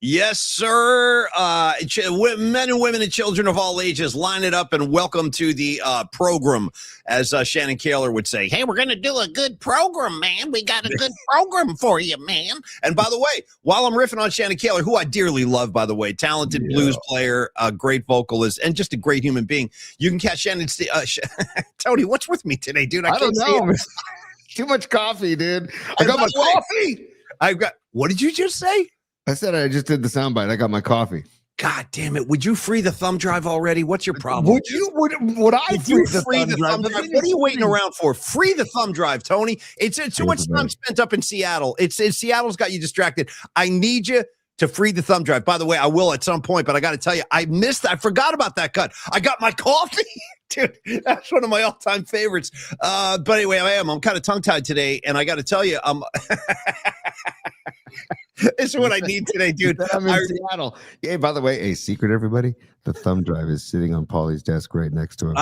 Yes, sir. Men and women and children of all ages, line it up and welcome to the program, as Shannon Kaler would say. Hey, we're going to do a good program, man. We got a good program for you, man. And by the way, while I'm riffing on Shannon Kaler, who I dearly love, by the way, talented blues player, a great vocalist, and just a great human being, you can catch Shannon. Tony, what's with me today, dude? I don't know. Too much coffee, dude. I got my coffee. What did you just say? I said I just did the soundbite. I got my coffee. God damn it. Would you free the thumb drive already? What's your problem? Would I free the thumb drive? What are you waiting around for? Free the thumb drive, Tony. It's too much time spent up in Seattle. Seattle's got you distracted. I need you to free the thumb drive. By the way, I will at some point, but I got to tell you, I forgot about that cut. I got my coffee. Dude, that's one of my all-time favorites. But anyway, I'm kind of tongue-tied today, and I got to tell you, this is what I need today, dude. I'm in Seattle. Hey, by the way, a secret, everybody. The thumb drive is sitting on Paulie's desk right next to him.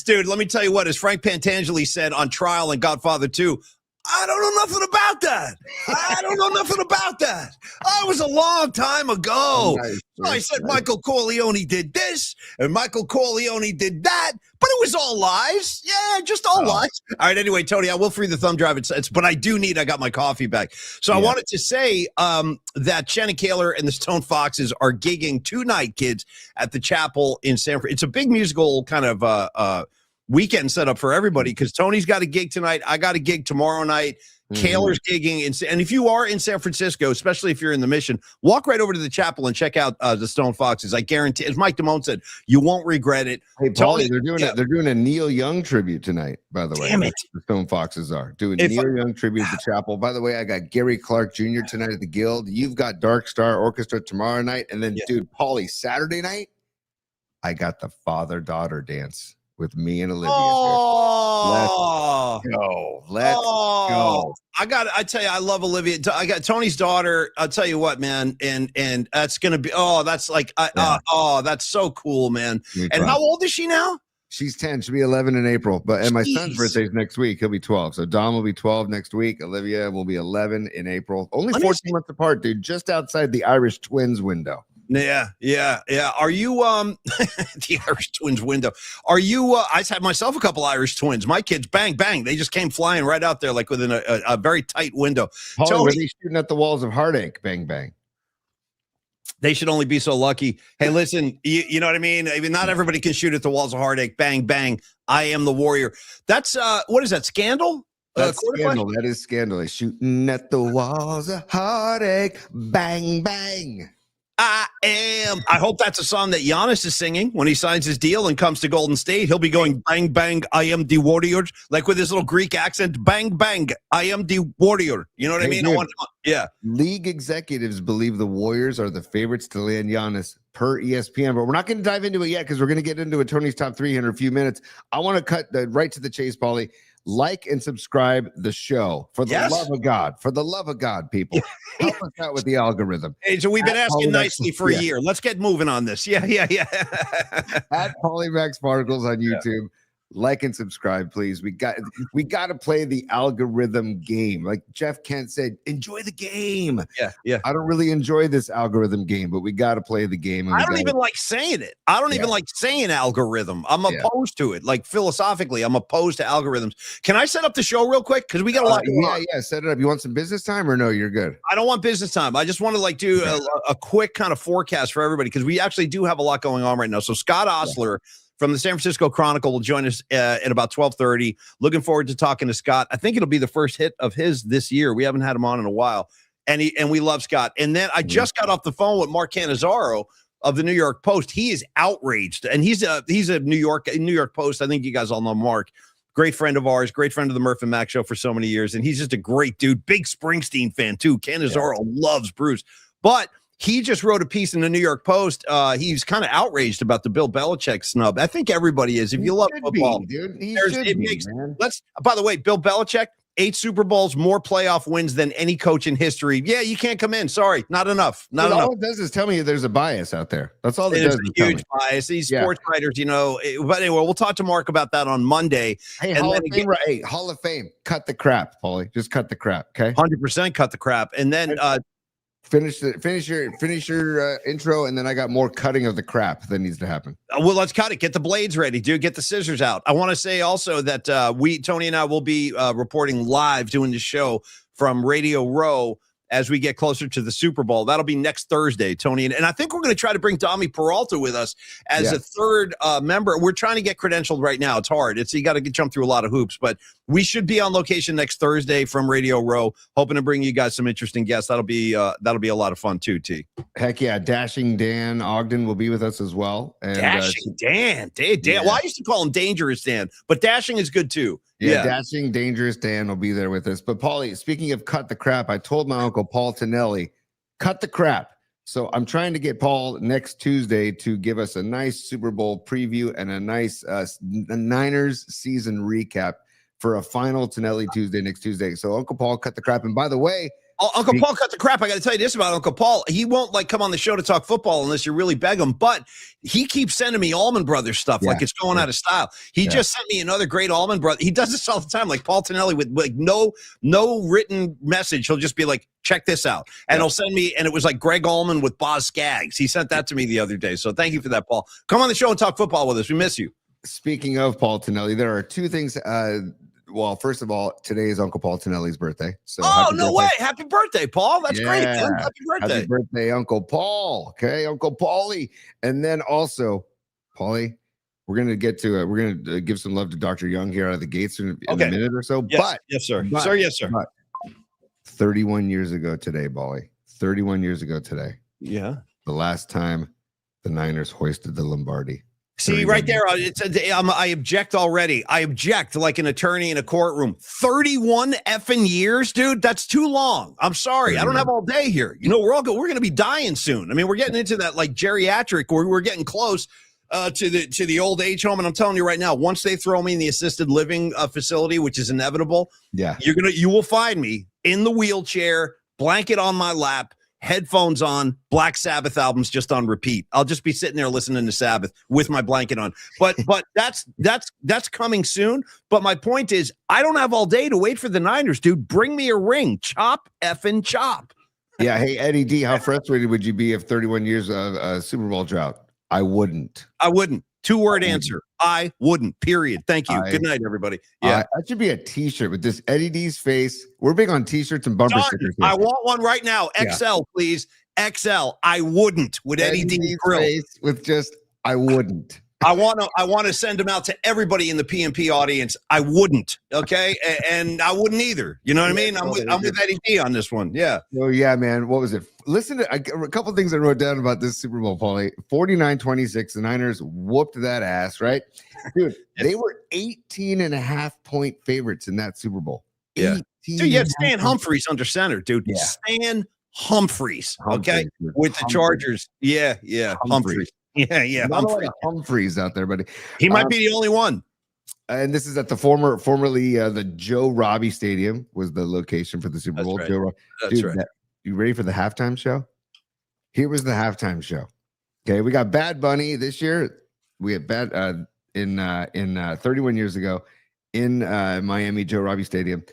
Dude, let me tell you what, as Frank Pantangeli said on Trial and Godfather 2, I don't know nothing about that. I don't know nothing about that. That was a long time ago. I said Michael Corleone did this, and Michael Corleone did that, but it was all lies. Yeah, just all lies. All right, anyway, Tony, I will free the thumb drive. But I got my coffee back. So I wanted to say that Shannon Kaler and the Stone Foxes are gigging tonight, kids, at the Chapel in San Francisco. It's a big musical kind of weekend set up for everybody because Tony's got a gig tonight. I got a gig tomorrow night. Kaler's gigging. And if you are in San Francisco, especially if you're in the Mission, walk right over to the Chapel and check out the Stone Foxes. I guarantee, as Mike Damone said, you won't regret it. Hey, Paulie, they're doing a Neil Young tribute tonight, by the way. Damn it. The Stone Foxes are doing Neil Young tribute at the Chapel. By the way, I got Gary Clark Jr. tonight at the Guild. You've got Dark Star Orchestra tomorrow night. And then, dude, Paulie, Saturday night, I got the father-daughter dance with me and Olivia. Let's go. I tell you, I love Olivia. I got Tony's daughter. I'll tell you what, man. And that's going to be, that's like, that's so cool, man. And how old is she now? She's 10. She'll be 11 in April. And my son's birthday's next week. He'll be 12. So Dom will be 12 next week. Olivia will be 11 in April. Only 14 months apart, dude. Just outside the Irish twins window. Yeah. Are you the Irish twins window? Are you I had myself a couple Irish twins. My kids, bang bang, they just came flying right out there like within a very tight window. Tony, were they shooting at the walls of heartache? Bang bang. They should only be so lucky. Hey, listen, you know what I mean? I mean, not everybody can shoot at the walls of heartache. Bang bang. I am the warrior. That's what is that? Scandal? That's Scandal. That is Scandal. They're shooting at the walls of heartache. Bang bang. I hope that's a song that Giannis is singing when he signs his deal and comes to Golden State. He'll be going bang, bang, I am the warrior, like with his little Greek accent. Bang, bang, I am the warrior. You know what I mean? Yeah. League executives believe the Warriors are the favorites to land Giannis per ESPN, but we're not going to dive into it yet because we're going to get into a Tony's Top 3 in a few minutes. I want to cut right to the chase, Paulie. Like and subscribe the show for the love of God. For the love of God, people. Help us out with the algorithm. Hey, so we've been asking nicely for a year. Let's get moving on this. Yeah. At Polymax Particles on YouTube. Like and subscribe, please. We got to play the algorithm game. Like Jeff Kent said, enjoy the game. Yeah. I don't really enjoy this algorithm game, but we got to play the game. I don't even like saying it. I don't even like saying algorithm. I'm opposed to it. Like philosophically, I'm opposed to algorithms. Can I set up the show real quick? Because we got a lot. Yeah. Set it up. You want some business time or no? You're good. I don't want business time. I just want to like do a quick kind of forecast for everybody because we actually do have a lot going on right now. So Scott Ostler from the San Francisco Chronicle will join us at about 12:30. Looking forward to talking to Scott. I think it'll be the first hit of his this year. We haven't had him on in a while, and we love Scott. And then I just got off the phone with Mark Cannizzaro of the New York Post. He is outraged, and he's a New York Post. I think you guys all know Mark. Great friend of ours, great friend of the Murph and Mac show for so many years, and he's just a great dude. Big Springsteen fan too. Cannizzaro loves Bruce, but he just wrote a piece in the New York Post. He's kind of outraged about the Bill Belichick snub. I think everybody is. If you love football, dude, by the way, Bill Belichick, 8 Super Bowls, more playoff wins than any coach in history. Yeah, you can't come in. Sorry, not enough. Not enough. All it does is tell me there's a bias out there. That's all it does. There's a huge bias. These sports writers, But anyway, we'll talk to Mark about that on Monday. Hey, Hall of Fame. Cut the crap, Paulie. Just cut the crap, okay? 100% cut the crap. And then Finish your intro, and then I got more cutting of the crap that needs to happen. Well, let's cut it. Get the blades ready, dude. Get the scissors out. I want to say also that Tony and I will be reporting live, doing the show from Radio Row as we get closer to the Super Bowl. That'll be next Thursday, Tony. And I think we're going to try to bring Dami Peralta with us as a third member. We're trying to get credentialed right now. It's hard. You got to jump through a lot of hoops, but we should be on location next Thursday from Radio Row, hoping to bring you guys some interesting guests. That'll be a lot of fun too, T. Heck yeah. Dashing Dan Ogden will be with us as well. And, Dashing Dan. Dan. Well, I used to call him Dangerous Dan, but Dashing is good too. Yeah, Dashing Dangerous Dan will be there with us. But Paulie, speaking of cut the crap, I told my uncle Paul Tonelli, cut the crap. So I'm trying to get Paul next Tuesday to give us a nice Super Bowl preview and a nice Niners season recap for a final Tonelli Tuesday next Tuesday. So Uncle Paul, cut the crap. And by the way, Uncle Paul cut the crap. I got to tell you this about Uncle Paul. He won't come on the show to talk football unless you really beg him. But he keeps sending me Allman Brothers stuff like it's going out of style. He just sent me another great Allman Brothers. He does this all the time, like Paul Tonelli with like no written message. He'll just be like, check this out. And he'll send me, and it was like Greg Allman with Boz Scaggs. He sent that to me the other day. So thank you for that, Paul. Come on the show and talk football with us. We miss you. Speaking of Paul Tonelli, there are two things. Well, first of all, today is Uncle Paul Tonelli's birthday. So no way. Happy birthday, Paul. That's great, man. Happy birthday. Happy birthday, Uncle Paul. Okay, Uncle Paulie. And then also, Paulie, we're going to get to it. We're going to give some love to Dr. Young here out of the gates in a minute or so. Yes. But yes, sir. But, yes, sir. But 31 years ago today, Paulie. 31 years ago today. Yeah. The last time the Niners hoisted the Lombardi. See, right there, I object already. I object like an attorney in a courtroom. 31 effing years, dude. That's too long. I'm sorry. I don't have all day here. You know, we're going to be dying soon. I mean, we're getting into that like geriatric, where we're getting close to the old age home. And I'm telling you right now, once they throw me in the assisted living facility, which is inevitable, you will find me in the wheelchair, blanket on my lap, headphones on, Black Sabbath albums just on repeat. I'll just be sitting there listening to Sabbath with my blanket on. But that's coming soon. But my point is, I don't have all day to wait for the Niners, dude. Bring me a ring. Chop effing chop. Yeah. Hey, Eddie D, how frustrated would you be if 31 years of Super Bowl drought? I wouldn't. 2-word answer. I wouldn't. Period. Thank you. Good night, everybody. Yeah. That should be a t-shirt with this Eddie D's face. We're big on t-shirts and bumper stickers. I want one right now. XL, please. XL. I wouldn't with Eddie D's grill. Face with just I wouldn't. I want to send them out to everybody in the PMP audience. I wouldn't, okay? And I wouldn't either. You know what I mean? I'm with Eddie D on this one. Yeah. Oh, yeah, man. What was it? Listen to a couple things I wrote down about this Super Bowl, Paulie. 49-26. The Niners whooped that ass, right? Dude, they were 18.5-point favorites in that Super Bowl. Yeah. Dude, you had Stan Humphries under center, dude. Yeah. Stan Humphries, okay? With the Chargers. Yeah. Humphries. Yeah. Humphries out there, buddy. He might be the only one. And this is at the formerly the Joe Robbie Stadium was the location for the Super Bowl. Right. That's right. You ready for the halftime show? Here was the halftime show. Okay, we got Bad Bunny this year. We had Bad in 31 years ago in Miami, Joe Robbie Stadium.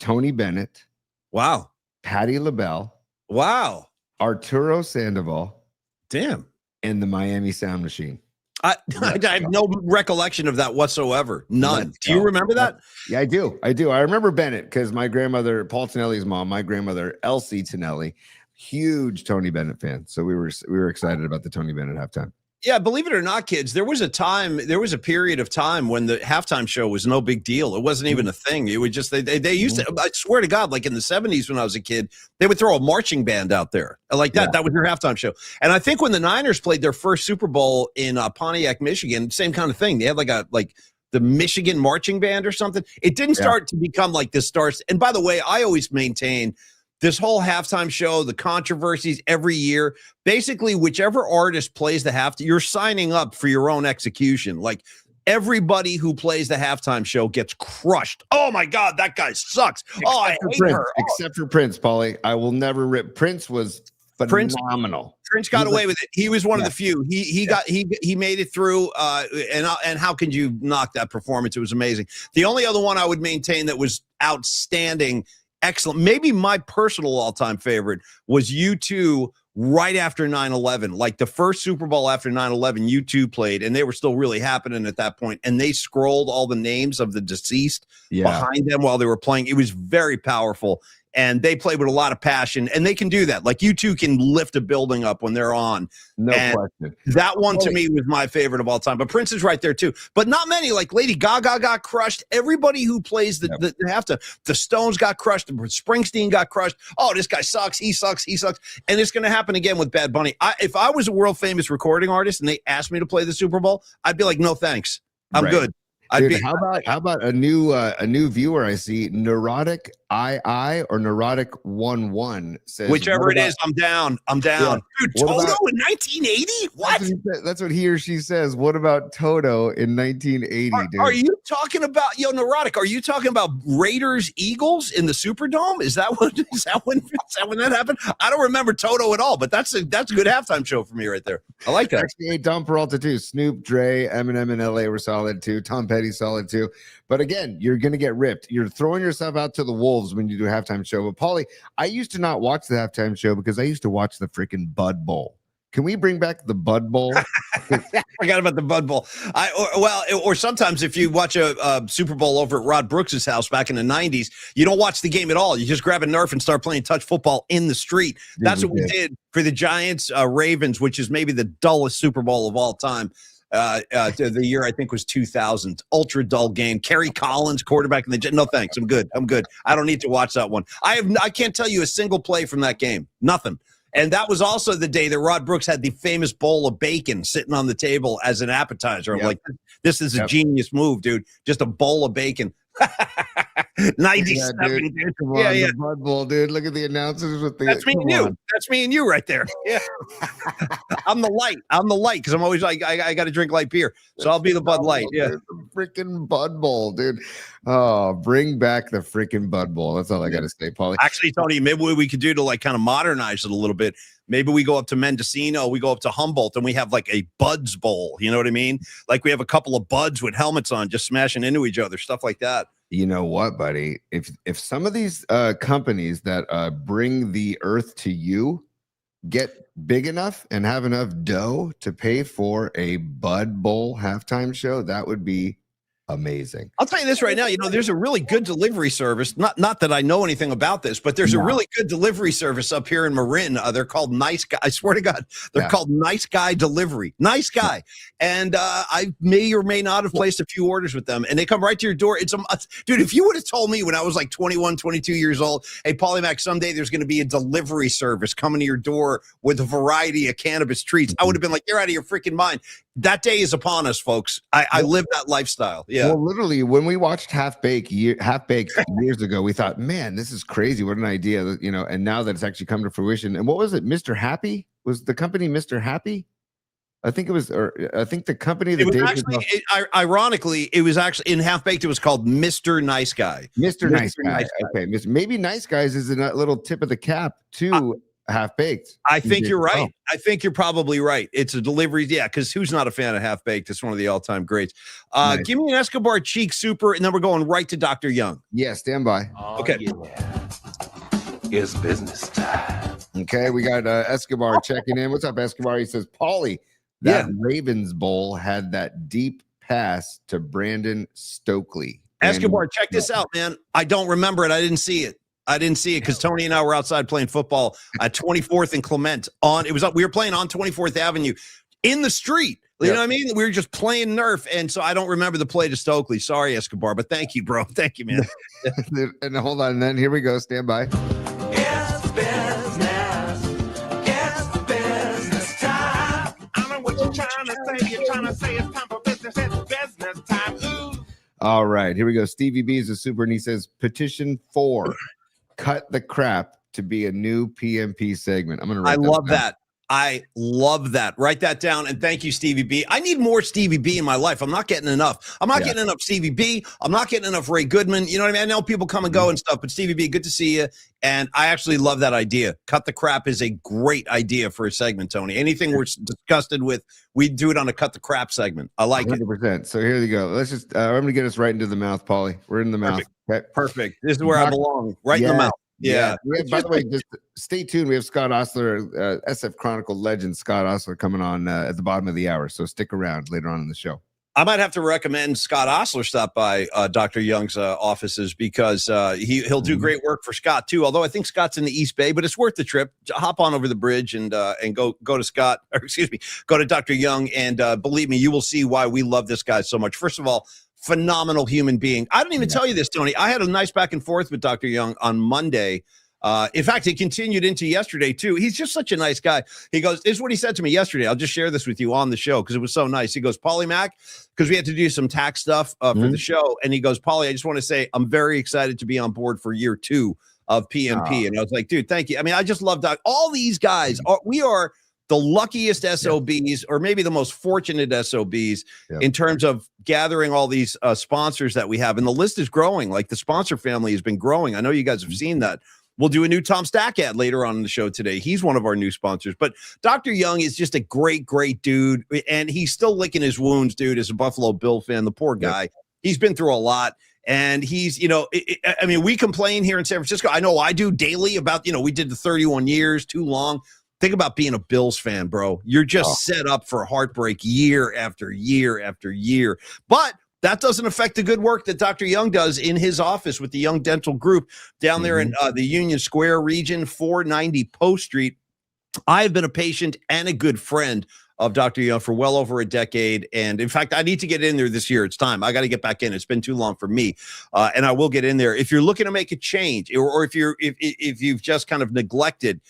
Tony Bennett. Wow. Patti LaBelle. Wow. Arturo Sandoval. Damn. And the Miami Sound Machine. I have no recollection of that whatsoever. None. Do you remember that? Yeah, I do. I remember Bennett because my grandmother, Paul Tonelli's mom, my grandmother, Elsie Tonelli, huge Tony Bennett fan. So we were excited about the Tony Bennett halftime. Yeah, believe it or not, kids, there was a period of time when the halftime show was no big deal. It wasn't even a thing. It would just, they used to, I swear to God, like in the 70s when I was a kid, they would throw a marching band out there like that. Yeah. That was your halftime show. And I think when the Niners played their first Super Bowl in Pontiac, Michigan, same kind of thing. They had like the Michigan marching band or something. It didn't start to become like this starts. And by the way, I always maintain this whole halftime show, the controversies every year, basically whichever artist plays the halftime, you're signing up for your own execution. Like everybody who plays the halftime show gets crushed. Oh my God, that guy sucks. I hate her. Except for Prince, Paulie. I will never rip. Prince was phenomenal. Prince got away with it. He was one of the few. He made it through. And how can you knock that performance? It was amazing. The only other one I would maintain that was outstanding excellent. Maybe my personal all-time favorite was U2 right after 9/11. Like the first Super Bowl after 9/11, U2 played, and they were still really happening at that point. And they scrolled all the names of the deceased behind them while they were playing. It was very powerful. And they played with a lot of passion, and they can do that. Like U2 can lift a building up when they're on. No question. That one to me was my favorite of all time. But Prince is right there too. But not many. Like Lady Gaga got crushed. Everybody who plays the Stones got crushed. Springsteen got crushed. Oh, this guy sucks. He sucks. He sucks. And it's going to happen again with Bad Bunny. If I was a world famous recording artist and they asked me to play the Super Bowl, I'd be like, no thanks. I'm good. Dude, how about a new viewer I see, Neurotic II or Neurotic 11 says, whichever it is, I'm down. Yeah. Dude, Toto in 1980? What? That's what he or she says. What about Toto in 1980, dude? Are you talking about Neurotic? Are you talking about Raiders Eagles in the Superdome? Is that when that happened? I don't remember Toto at all, but that's a good halftime show for me right there. I like that. Actually, Don Peralta too. Snoop, Dre, Eminem in LA were solid too. Tom Petty solid too. But again, you're going to get ripped. You're throwing yourself out to the wolves when you do a halftime show. But Paulie, I used to not watch the halftime show because I used to watch the freaking Bud Bowl. Can we bring back the Bud Bowl? I forgot about the Bud Bowl. Or sometimes if you watch a Super Bowl over at Rod Brooks's house back in the 90s, you don't watch the game at all. You just grab a Nerf and start playing touch football in the street. That's what we did for the Giants Ravens, which is maybe the dullest Super Bowl of all time. The year I think was 2000. Ultra dull game. Kerry Collins, quarterback in the no thanks. I'm good. I don't need to watch that one. I can't tell you a single play from that game. Nothing. And that was also the day that Rod Brooks had the famous bowl of bacon sitting on the table as an appetizer. I'm like, this is a genius move, dude. Just a bowl of bacon. 97, dude. Yeah, the Bud Bowl, dude. Look at the announcers with the. That's me and you. That's me and you right there. Yeah, I'm the light because I'm always like I got to drink light beer, so I'll be the Bud Light. Yeah, the freaking Bud Bowl, dude. Oh, bring back the freaking Bud Bowl. That's all I got to say, Paulie. Actually, Tony, maybe what we could do to like kind of modernize it a little bit. Maybe we go up to Mendocino, we go up to Humboldt, and we have like a Buds Bowl. You know what I mean? Like we have a couple of buds with helmets on, just smashing into each other, stuff like that. You know what, buddy? If some of these companies that bring the earth to you get big enough and have enough dough to pay for a Bud Bowl halftime show, that would be amazing. I'll tell you this right now. There's a really good delivery service. Not that I know anything about this, but there's a really good delivery service up here in Marin. They're called Nice Guy. I swear to God, they're called Nice Guy Delivery. Nice Guy. And I may or may not have placed a few orders with them, and they come right to your door. It's dude, if you would have told me when I was like 21, 22 years old, hey, Paulie Mac, someday there's going to be a delivery service coming to your door with a variety of cannabis treats, I would have been like, you're out of your freaking mind. That day is upon us, folks. I live that lifestyle. Yeah. Well, literally, when we watched Half Baked years ago, we thought, man, this is crazy. What an idea, and now that it's actually come to fruition. And what was it? Mr. Happy? Was the company Mr. Happy? I think it was, or I think the company that ironically, it was actually in Half Baked. It was called Mr. Nice Guy. Mr. Nice Guy. Okay. Maybe Nice Guys is a little tip of the cap to Half Baked. I think you're right. I think you're probably right. It's a delivery. Yeah, because who's not a fan of Half Baked? It's one of the all-time greats. Nice. Give me an Escobar Cheek Super, and then we're going right to Dr. Young. Yeah, stand by. Okay. Yeah. It's business time. Okay, we got Escobar checking in. What's up, Escobar? He says, Paulie, that Ravens Bowl had that deep pass to Brandon Stokely. Escobar, check this out, man. I don't remember it. I didn't see it because Tony and I were outside playing football at 24th and Clement. We were playing on 24th Avenue in the street. You know what I mean? We were just playing Nerf, and so I don't remember the play to Stokely. Sorry, Escobar, but thank you, bro. Thank you, man. And hold on, and then here we go. Stand by. It's business time. I know what you're trying to say. You're trying to say it's time for business. It's business time. Ooh. All right, here we go. Stevie B is a super, and he says, petition 4, cut the crap to be a new PMP segment. I'm going to write I love that. I love that. Write that down. And thank you, Stevie B. I need more Stevie B in my life. I'm not getting enough. I'm not getting enough Stevie B. I'm not getting enough Ray Goodman. You know what I mean? I know people come and go and stuff, but Stevie B, good to see you. And I actually love that idea. Cut the crap is a great idea for a segment, Tony. Anything we're disgusted with, we do it on a cut the crap segment. I like 100%. So here you go. Let's just, I'm going to get us right into the mouth, Paulie. We're in the mouth. Okay. Perfect. This is where I belong. Right in the mouth. Yeah. By the way, just stay tuned. We have Scott Ostler, SF Chronicle legend Scott Ostler coming on at the bottom of the hour. So stick around later on in the show. I might have to recommend Scott Ostler stop by Dr. Young's offices because he'll do great work for Scott too. Although I think Scott's in the East Bay, but it's worth the trip. Hop on over the bridge and go to Scott, or excuse me, go to Dr. Young, and believe me, you will see why we love this guy so much. First of all, phenomenal human being. I didn't even tell you this, Tony. I had a nice back and forth with Dr. Young on Monday. In fact, it continued into yesterday too. He's just such a nice guy. He goes, this is what he said to me yesterday. I'll just share this with you on the show because it was so nice. He goes, Paulie Mac, because we had to do some tax stuff for the show. And he goes, Paulie, I just want to say I'm very excited to be on board for year 2 of PMP. And I was like, dude, thank you. I mean, I just love Doc. All these guys, we are the luckiest SOBs, or maybe the most fortunate SOBs in terms of gathering all these sponsors that we have. And the list is growing. Like the sponsor family has been growing. I know you guys have seen that. We'll do a new Tom Stack ad later on in the show today. He's one of our new sponsors. But Dr. Young is just a great, great dude. And he's still licking his wounds, dude, as a Buffalo Bill fan. The poor guy. He's been through a lot. And he's, I mean, we complain here in San Francisco. I know I do daily about, we did the 31 years, too long. Think about being a Bills fan, bro. You're just set up for heartbreak year after year after year. But that doesn't affect the good work that Dr. Young does in his office with the Young Dental Group down there in the Union Square region, 490 Post Street. I've been a patient and a good friend of Dr. Young for well over a decade. And in fact, I need to get in there this year. It's time. I got to get back in. It's been too long for me. And I will get in there. If you're looking to make a change, or if you've just kind of neglected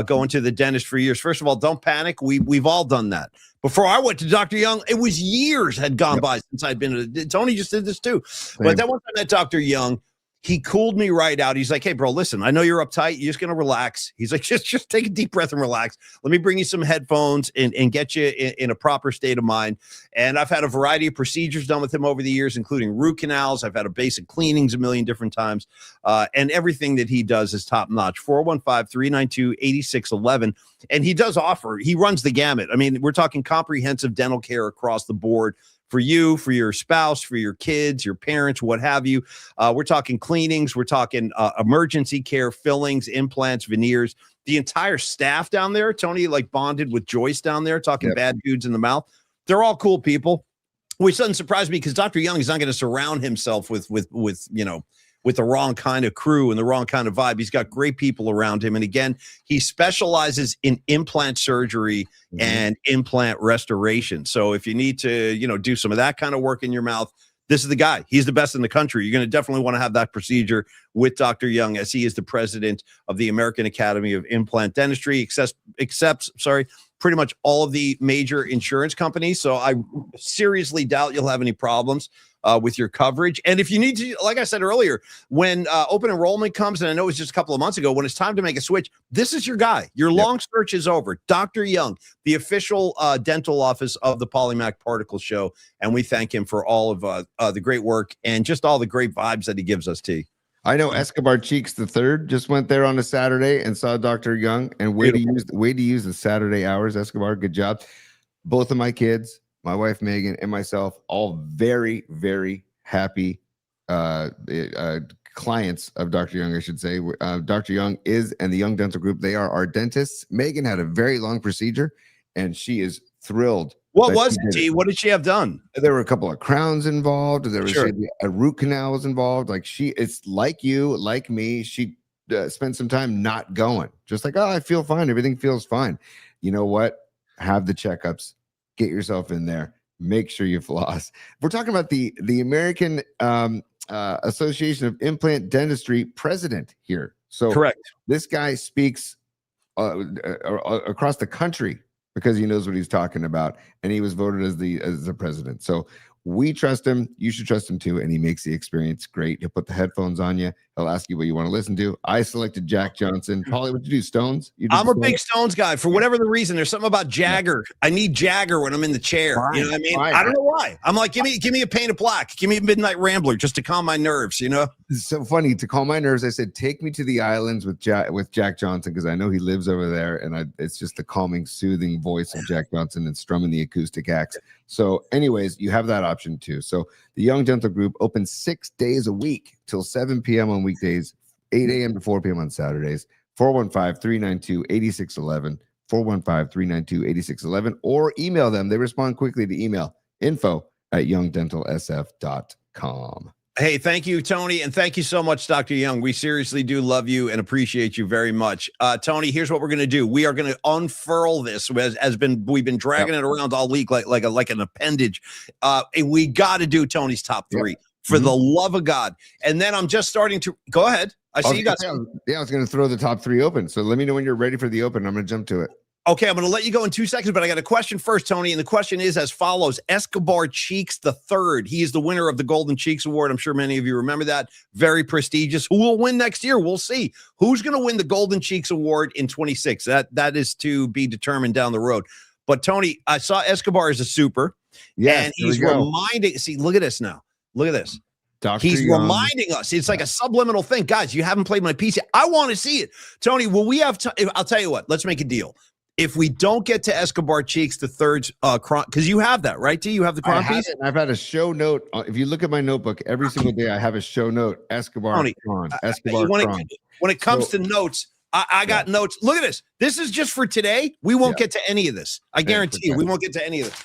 going to the dentist for years, first of all, don't panic. We've all done that. Before I went to Dr. Young, it was years had gone by since I'd been to Tony just did this too. Same. But then once I met Dr. Young, he cooled me right out. He's like, hey, bro, listen, I know you're uptight. You're just going to relax. He's like, just take a deep breath and relax. Let me bring you some headphones and get you in a proper state of mind. And I've had a variety of procedures done with him over the years, including root canals. I've had a basic cleanings a million different times. And everything that he does is top notch. 415-392-8611. And he does offer, he runs the gamut. I mean, we're talking comprehensive dental care across the board. For you, for your spouse, for your kids, your parents, what have you. We're talking cleanings. We're talking emergency care, fillings, implants, veneers. The entire staff down there, Tony, like bonded with Joyce down there, talking bad dudes in the mouth. They're all cool people, which doesn't surprise me because Dr. Young is not going to surround himself with the wrong kind of crew and the wrong kind of vibe. He's got great people around him. And again, he specializes in implant surgery and implant restoration. So if you need to, do some of that kind of work in your mouth, this is the guy. He's the best in the country. You're going to definitely want to have that procedure with Dr. Young, as he is the president of the American Academy of Implant Dentistry, accepts pretty much all of the major insurance companies. So I seriously doubt you'll have any problems with your coverage. And if you need to, like I said earlier, when open enrollment comes, and I know it was just a couple of months ago, when it's time to make a switch, this is your guy. Your long search is over. Dr. Young, the official dental office of the Polymac Particle Show. And we thank him for all of the great work and just all the great vibes that he gives us, T. I know Escobar Cheeks III just went there on a Saturday and saw Dr. Young, and way to use the Saturday hours, Escobar. Good job. Both of my kids, my wife Megan and myself, all very, very happy clients of Dr. Young, I should say. Dr. Young and the Young Dental Group, they are our dentists. Megan had a very long procedure, and she is thrilled. What was it, T? What did she have done? There were a couple of crowns involved. There was a root canal was involved. It's like you, like me. She spent some time not going. Just like, I feel fine. Everything feels fine. You know what? Have the checkups. Get yourself in there. Make sure you floss. We're talking about the American Association of Implant Dentistry president here. So correct. This guy speaks across the country because he knows what he's talking about, and he was voted as the president. So We trust him. You should trust him too. And he makes the experience great. He'll put the headphones on you. He'll ask you what you want to listen to. I selected Jack Johnson. Paulie, what'd you do? Stones? I'm a big Stones guy for whatever the reason. There's something about Jagger. I need Jagger when I'm in the chair. Fine, you know what I mean? fine. I don't know why. I'm like, give me a Paint of Black. Give me a Midnight Rambler just to calm my nerves, you know? It's so funny. To calm my nerves, I said, take me to the islands with Jack Johnson, because I know he lives over there. And it's just the calming, soothing voice of Jack Johnson and strumming the acoustic axe. So anyways, you have that option too. So the Young Gentle Group opens 6 days a week till 7 p.m. on weekdays, 8 a.m. to 4 p.m. on Saturdays. 415-392-8611, 415-392-8611, or email them. They respond quickly to email, info@youngdentalsf.com. Hey, thank you, Tony. And thank you so much, Dr. Young. We seriously do love you and appreciate you very much. Tony, here's what we're going to do. We are going to unfurl this we've been dragging it around all week like an appendage. And we got to do Tony's top three for the love of God. And then I'm just starting to go ahead. I see you got some. Yeah, I was going to throw the top three open. So let me know when you're ready for the open. I'm going to jump to it. Okay, I'm going to let you go in 2 seconds, but I got a question first, Tony. And the question is as follows. Escobar Cheeks III. He is the winner of the Golden Cheeks Award. I'm sure many of you remember that. Very prestigious. Who will win next year? We'll see. Who's going to win the Golden Cheeks Award in 26? That is to be determined down the road. But, Tony, I saw Escobar as a super. Yes, and he's reminding. See, look at this now. Look at this. Dr. He's Young. reminding us. It's like a subliminal thing. Guys, you haven't played my piece yet. I want to see it. Tony, will we have time? I'll tell you what. Let's make a deal. If we don't get to Escobar Cheeks III's because you have that, right? Do you have the cron piece? I've had a show note. If you look at my notebook, every single day I have a show note. Escobar Tony, cron. When it comes to notes, I got notes. Look at this. This is just for today. We won't get to any of this. I guarantee you, we won't get to any of this.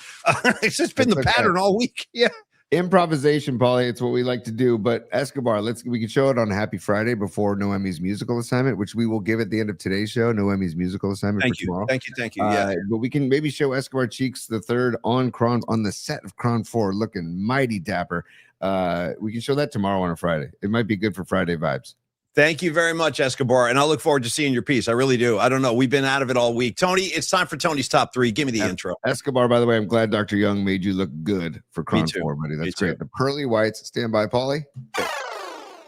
It's just been the pattern all week. Yeah. Improvisation, Paulie. It's what we like to do. But Escobar, we can show it on Happy Friday before Noemi's musical assignment, which we will give at the end of today's show. Noemi's musical assignment for tomorrow. Thank you. Yeah. But we can maybe show Escobar Cheeks III on the set of Cron 4, looking mighty dapper. We can show that tomorrow on a Friday. It might be good for Friday vibes. Thank you very much, Escobar. And I look forward to seeing your piece. I really do. I don't know. We've been out of it all week. Tony, it's time for Tony's top three. Give me the intro. Escobar, by the way, I'm glad Dr. Young made you look good for Cron 4, buddy. That's great. The pearly whites. Stand by, Paulie.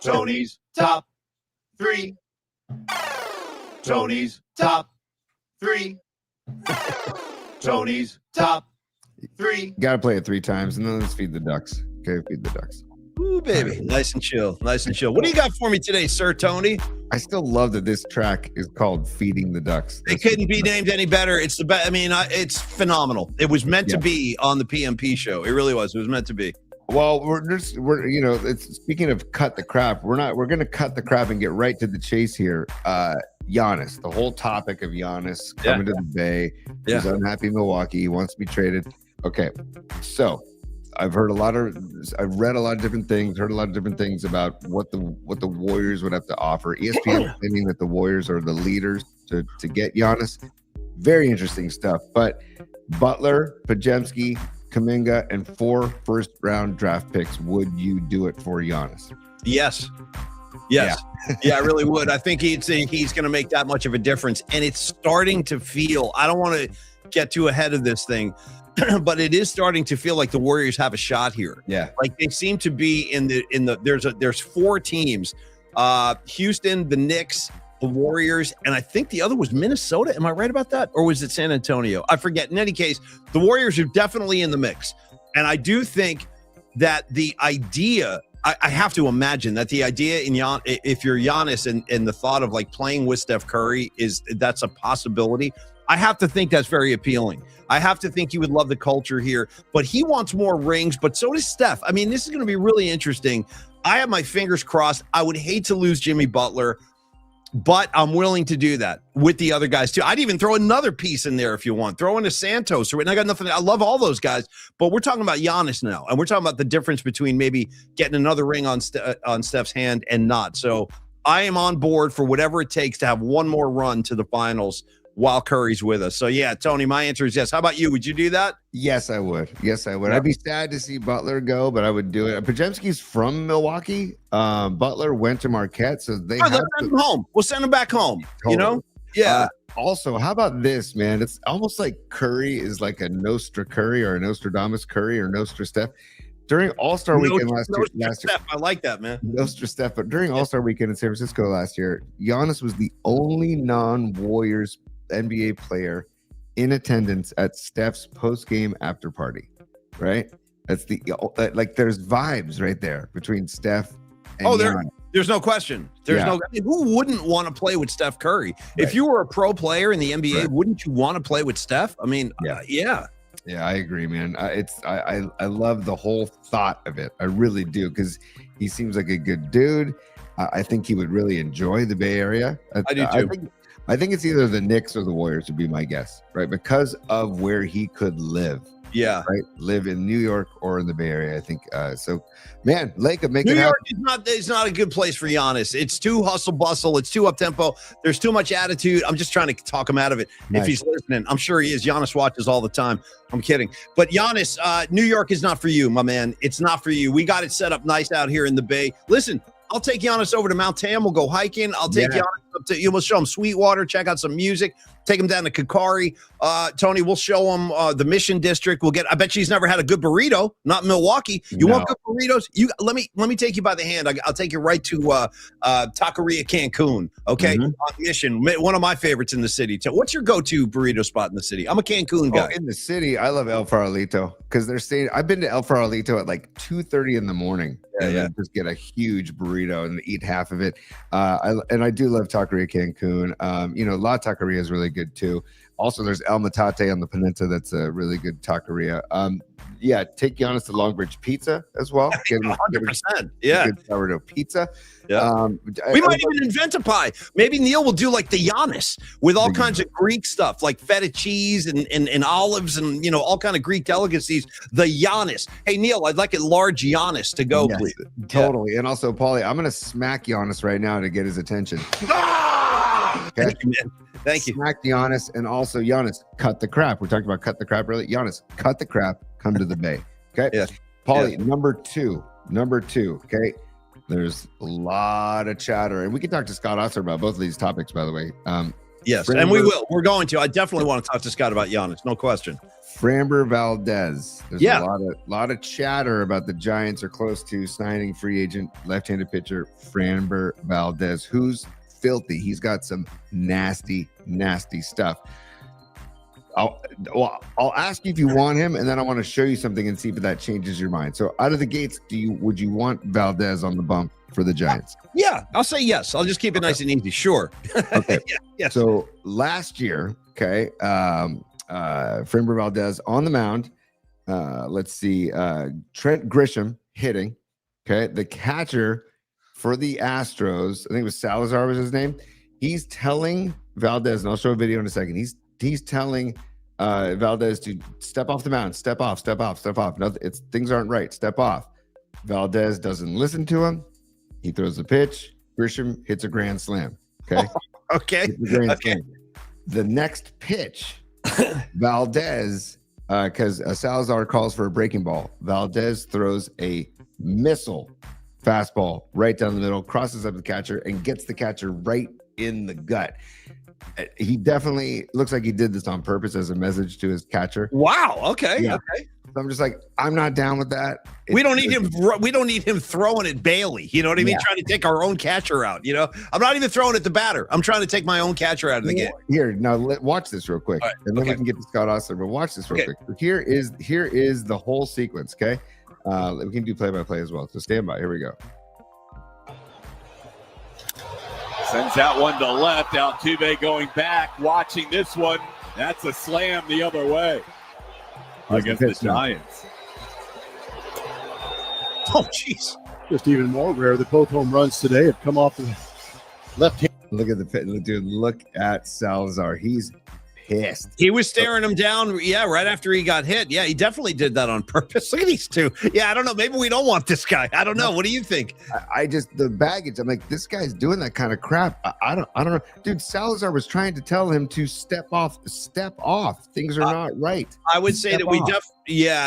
Tony's top three. Tony's top three. Tony's top three. Got to play it 3 times, and then let's feed the ducks. Okay, feed the ducks. Ooh, baby. Nice and chill. Nice and chill. What do you got for me today, Sir Tony? I still love that this track is called Feeding the Ducks. It couldn't be named any better. It's the best. I mean, it's phenomenal. It was meant to be on the PMP show. It really was. It was meant to be. Well, we're it's speaking of cut the crap, we're going to cut the crap and get right to the chase here. Giannis, the whole topic of Giannis coming to the Bay. He's unhappy in Milwaukee. He wants to be traded. Okay. So I've read a lot of different things, heard a lot of different things about what the Warriors would have to offer. ESPN claiming that the Warriors are the leaders to get Giannis. Very interesting stuff. But Butler, Podziemski, Kuminga, and 4 first-round draft picks. Would you do it for Giannis? Yes. Yeah, I really would. I think he's going to make that much of a difference. And it's starting to feel, I don't want to get too ahead of this thing, but it is starting to feel like the Warriors have a shot here. Yeah. Like they seem to be there's 4 teams, Houston, the Knicks, the Warriors, and I think the other was Minnesota. Am I right about that? Or was it San Antonio? I forget. In any case, the Warriors are definitely in the mix. And I do think that the idea, I have to imagine that the idea if you're Giannis and the thought of like playing with Steph Curry that's a possibility. I have to think that's very appealing. I have to think he would love the culture here, but he wants more rings, but so does Steph. I mean, this is going to be really interesting. I have my fingers crossed. I would hate to lose Jimmy Butler, but I'm willing to do that with the other guys too. I'd even throw another piece in there if you want. Throw in a Santos. And I got nothing. I love all those guys, but we're talking about Giannis now, and we're talking about the difference between maybe getting another ring on Steph's hand and not. So I am on board for whatever it takes to have one more run to the finals while Curry's with us. So yeah, Tony, my answer is yes. How about you? Would you do that? Yes, I would. I'd be sad to see Butler go, but I would do it. Podziemski's from Milwaukee. Butler went to Marquette, so they let's send him home. We'll send him back home. Totally. You know? Yeah. Also, how about this, man? It's almost like Curry is like a Nostra Curry or a Nostradamus Curry or Nostra Steph. during All-Star weekend last year, Steph, I like that, man. Nostra Steph, but during All-Star weekend in San Francisco last year, Giannis was the only non-Warriors NBA player in attendance at Steph's post-game after party, right? That's there's vibes right there between Steph and Giannis. There's no question. Who wouldn't want to play with Steph Curry? Right. If you were a pro player in the NBA, wouldn't you want to play with Steph? I mean, yeah. Yeah, I agree, man. I love the whole thought of it. I really do, because he seems like a good dude. I think he would really enjoy the Bay Area. I do too. I think it's either the Knicks or the Warriors would be my guess, right? Because of where he could live. Yeah. Right. Live in New York or in the Bay Area, I think. So, man, Lake of New York is not a good place for Giannis. It's too hustle bustle. It's too up tempo. There's too much attitude. I'm just trying to talk him out of it. Nice. If he's listening, I'm sure he is. Giannis watches all the time. I'm kidding. But Giannis, New York is not for you, my man. It's not for you. We got it set up nice out here in the Bay. Listen, I'll take Giannis over to Mount Tam. We'll go hiking. I'll take Giannis up to, we'll show him Sweetwater, check out some music, take him down to Kakari. Tony, we'll show him the Mission District. I bet she's never had a good burrito, not Milwaukee. You want good burritos? Let me take you by the hand. I'll take you right to Taqueria Cancun, okay? On Mission, one of my favorites in the city. What's your go-to burrito spot in the city? I'm a Cancun guy. In the city, I love El Farolito, because they're staying. I've been to El Farolito at like 2:30 in the morning. And just get a huge burrito and eat half of it. I do love Taqueria Cancun. La Taqueria is really good too. Also, there's El Matate on the Peninsula. That's a really good taqueria. Take Giannis to Longbridge Pizza as well. 100%. Yeah. Good sourdough pizza. Yeah. We might even invent a pie. Maybe Neil will do like the Giannis with all kinds of Greek stuff, like feta cheese and olives and, all kind of Greek delicacies. The Giannis. Hey, Neil, I'd like a large Giannis to go, please. Totally. And also, Paulie, I'm going to smack Giannis right now to get his attention. Okay. Thank you, man. Thank you. Smack Giannis, and also Giannis, cut the crap. We talked about cut the crap earlier. Giannis, cut the crap. Come to the Bay. Okay. Yeah. Paulie, number two. Okay. There's a lot of chatter, and we can talk to Scott Ostler about both of these topics, by the way. Yes, and we will. We're going to. I definitely want to talk to Scott about Giannis. No question. Framber Valdez. There's a lot of chatter about the Giants are close to signing free agent left-handed pitcher Framber Valdez, who's filthy. He's got some nasty stuff. I'll ask you if you want him, and then I want to show you something and see if that changes your mind. So out of the gates, would you want Valdez on the bump for the Giants? Yeah, I'll say yes. I'll just keep it nice and easy. Sure. Okay. Yes. So last year, okay, Framber Valdez on the mound. Let's see, Trent Grisham hitting. Okay, the catcher for the Astros, I think it was Salazar was his name. He's telling Valdez, and I'll show a video in a second. He's telling Valdez to step off the mound, step off. No, things aren't right. Step off. Valdez doesn't listen to him. He throws a pitch. Grisham hits a grand slam. Okay. Okay. The next pitch, Valdez, because Salazar calls for a breaking ball. Valdez throws a missile fastball right down the middle, crosses up the catcher, and gets the catcher right in the gut. He definitely looks like he did this on purpose as a message to his catcher. Wow. Okay. Yeah. Okay. So I'm just like, I'm not down with that. We don't need him throwing at Bailey. You know what I mean? Trying to take our own catcher out. I'm not even throwing at the batter. I'm trying to take my own catcher out of the game. Here, now watch this real quick, right, and then we can get to Scott Ostler. But watch this real quick. Here is the whole sequence. Okay, we can do play-by-play as well. So stand by. Here we go. Sends that one to left. Altuve going back, watching this one. That's a slam the other way against the Giants. Oh, jeez. Just even more rare that both home runs today have come off the left hand. Look at the pit. Dude, look at Salazar. He's pissed. He was staring him down, right after he got hit. Yeah, he definitely did that on purpose. Look at these two. Yeah, I don't know. Maybe we don't want this guy. I don't know. What do you think? I just, the baggage, I'm like, this guy's doing that kind of crap. I don't know. Dude, Salazar was trying to tell him to step off. Things are not right. I would say that we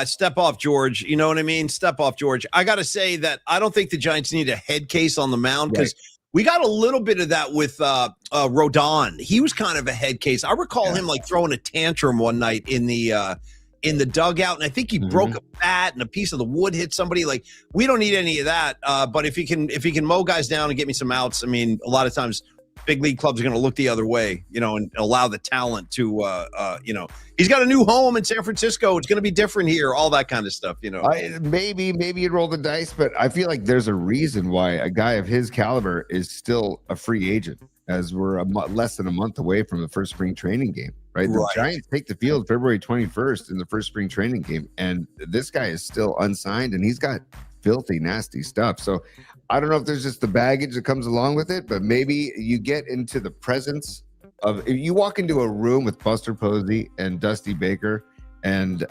step off, George. You know what I mean? Step off, George. I got to say that I don't think the Giants need a head case on the mound because we got a little bit of that with Rodon. He was kind of a head case. I recall him like throwing a tantrum one night in the in the dugout, and I think he broke a bat and a piece of the wood hit somebody. Like, we don't need any of that. But if he can mow guys down and get me some outs, I mean, a lot of times big league clubs are going to look the other way, and allow the talent to, he's got a new home in San Francisco. It's going to be different here, all that kind of stuff, Maybe you'd roll the dice, but I feel like there's a reason why a guy of his caliber is still a free agent, as we're less than a month away from the first spring training game, right? The Giants take the field February 21st in the first spring training game, and this guy is still unsigned, and he's got filthy, nasty stuff. So I don't know if there's just the baggage that comes along with it, but maybe you get into the presence of, if you walk into a room with Buster Posey and Dusty Baker and